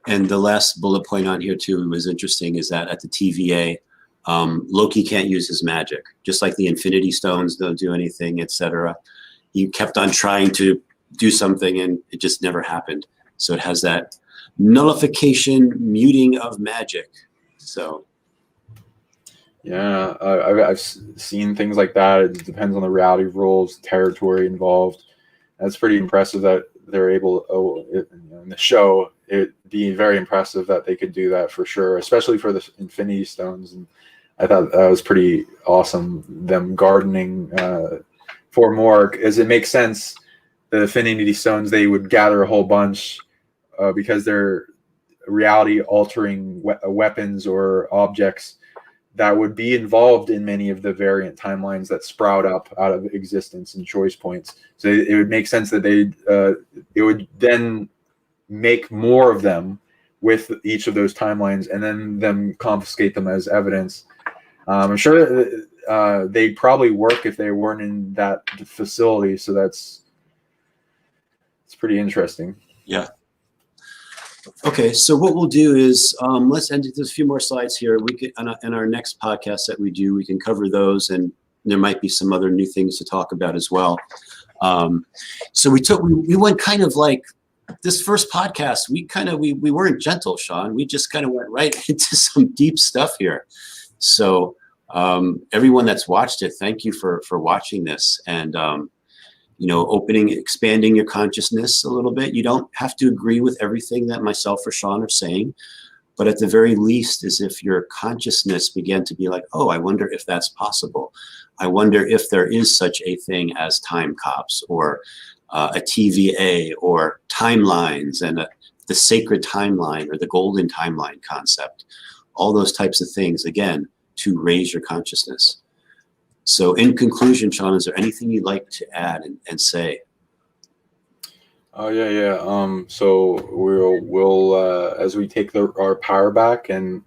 And the last bullet point on here too was interesting, is that at the TVA, Loki can't use his magic, just like the Infinity Stones don't do anything, etc. He kept on trying to do something and it just never happened. So it has that nullification, muting of magic. So yeah, I've seen things like that. It depends on the reality rules, territory involved. That's pretty impressive that they're able in the show. It'd be very impressive that they could do that for sure, especially for the Infinity Stones. And I thought that was pretty awesome, them gardening for more, as it makes sense. The Infinity Stones, they would gather a whole bunch because they're reality altering weapons or objects that would be involved in many of the variant timelines that sprout up out of existence and choice points. So it would make sense that it would then make more of them with each of those timelines, and then them confiscate them as evidence. I'm sure they'd probably work if they weren't in that facility. So it's pretty interesting. yeah. Okay, so what we'll do is let's end it. There's a few more slides here. We could, in our next podcast that we do, we can cover those, and there might be some other new things to talk about as well. So we went kind of like this first podcast. We weren't gentle, Sean. We just kind of went right into some deep stuff here. So everyone that's watched it, thank you for watching this, and expanding your consciousness a little bit. You don't have to agree with everything that myself or Sean are saying, but at the very least, is if your consciousness began to be like, oh, I wonder if that's possible. I wonder if there is such a thing as time cops, or a TVA, or timelines, and the sacred timeline or the golden timeline concept. All those types of things, again, to raise your consciousness. So in conclusion, Sean, is there anything you'd like to add and say? Oh yeah. So we'll as we take our power back and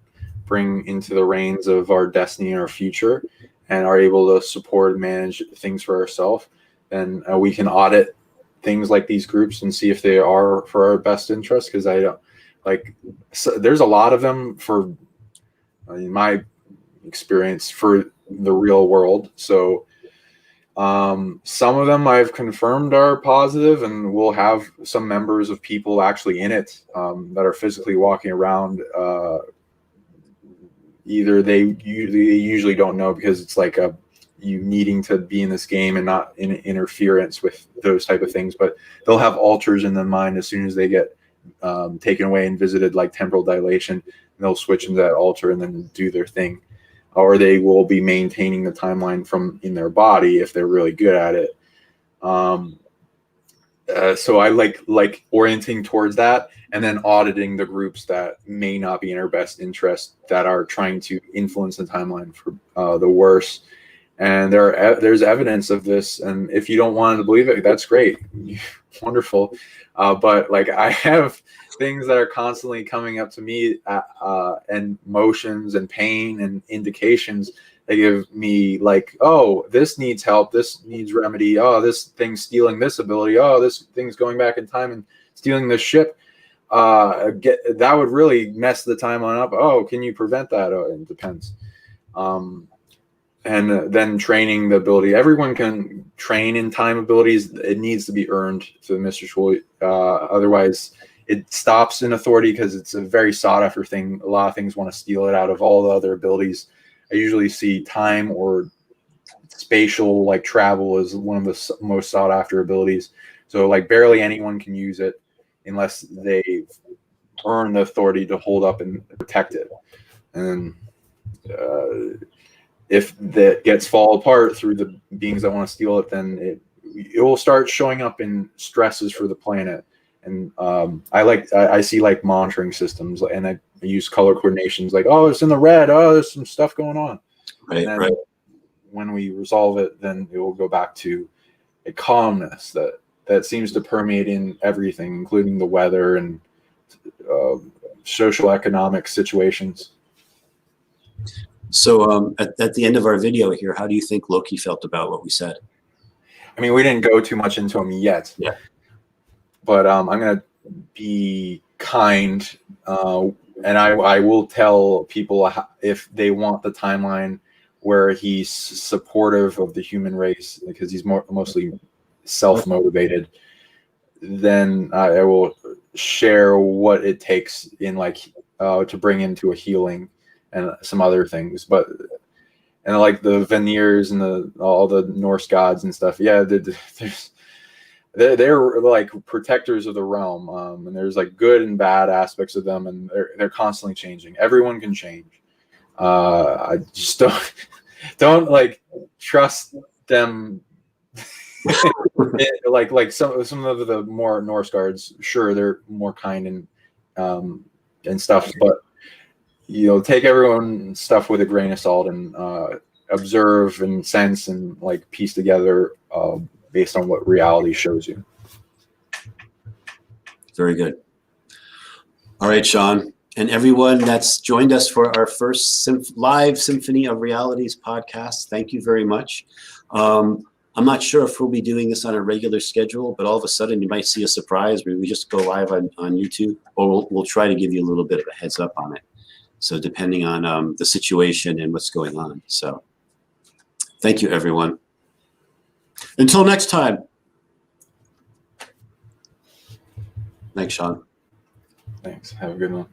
bring into the reins of our destiny and our future, and are able to support and manage things for ourselves, then we can audit things like these groups and see if they are for our best interest. Because there's a lot of them in my experience, for the real world. So some of them I've confirmed are positive, and we'll have some members of people actually in it that are physically walking around. Either they usually don't know, because it's like you needing to be in this game and not in interference with those type of things, but they'll have altars in their mind as soon as they get taken away and visited, like temporal dilation, and they'll switch into that altar and then do their thing. Or they will be maintaining the timeline from in their body if they're really good at it. So I like orienting towards that, and then auditing the groups that may not be in our best interest, that are trying to influence the timeline for the worse. And there's evidence of this, and if you don't want to believe it, that's great, wonderful. But like, I have things that are constantly coming up to me, and motions and pain and indications that give me like, oh, this needs help, this needs remedy, oh, this thing's stealing this ability, oh, this thing's going back in time and stealing this ship. That would really mess the timeline up. Oh, can you prevent that? Oh, it depends. And then training the ability. Everyone can train in time abilities. It needs to be earned to Mr. Schwul. Otherwise, it stops in authority, because it's a very sought after thing. A lot of things want to steal it out of all the other abilities. I usually see time or spatial, like travel, is one of the most sought after abilities. So like barely anyone can use it unless they earn the authority to hold up and protect it. And if that gets fall apart through the beings that want to steal it, then it will start showing up in stresses for the planet. And I see like monitoring systems, and I use color coordinations, like, oh, it's in the red, oh, there's some stuff going on. Right, and then right. when we resolve it, then it will go back to a calmness that seems to permeate in everything, including the weather and social economic situations. So at the end of our video here, how do you think Loki felt about what we said? I mean, we didn't go too much into him yet. Yeah. But I'm going to be kind, and I will tell people if they want the timeline where he's supportive of the human race, because he's mostly self-motivated, then I will share what it takes in to bring him to a healing and some other things. But and like the veneers and all the Norse gods and stuff, yeah, they're like protectors of the realm, and there's like good and bad aspects of them, and they're constantly changing. Everyone can change. I just don't like trust them. like some of the more Norse guards, sure, they're more kind and stuff, but take everyone's stuff with a grain of salt, and observe and sense and like piece together based on what reality shows you. Very good. All right, Sean, and everyone that's joined us for our first live Symphony of Realities podcast, thank you very much. I'm not sure if we'll be doing this on a regular schedule, but all of a sudden you might see a surprise where we just go live on YouTube, or we'll try to give you a little bit of a heads up on it. So depending on the situation and what's going on. So thank you, everyone. Until next time. Thanks, Sean. Thanks. Have a good one.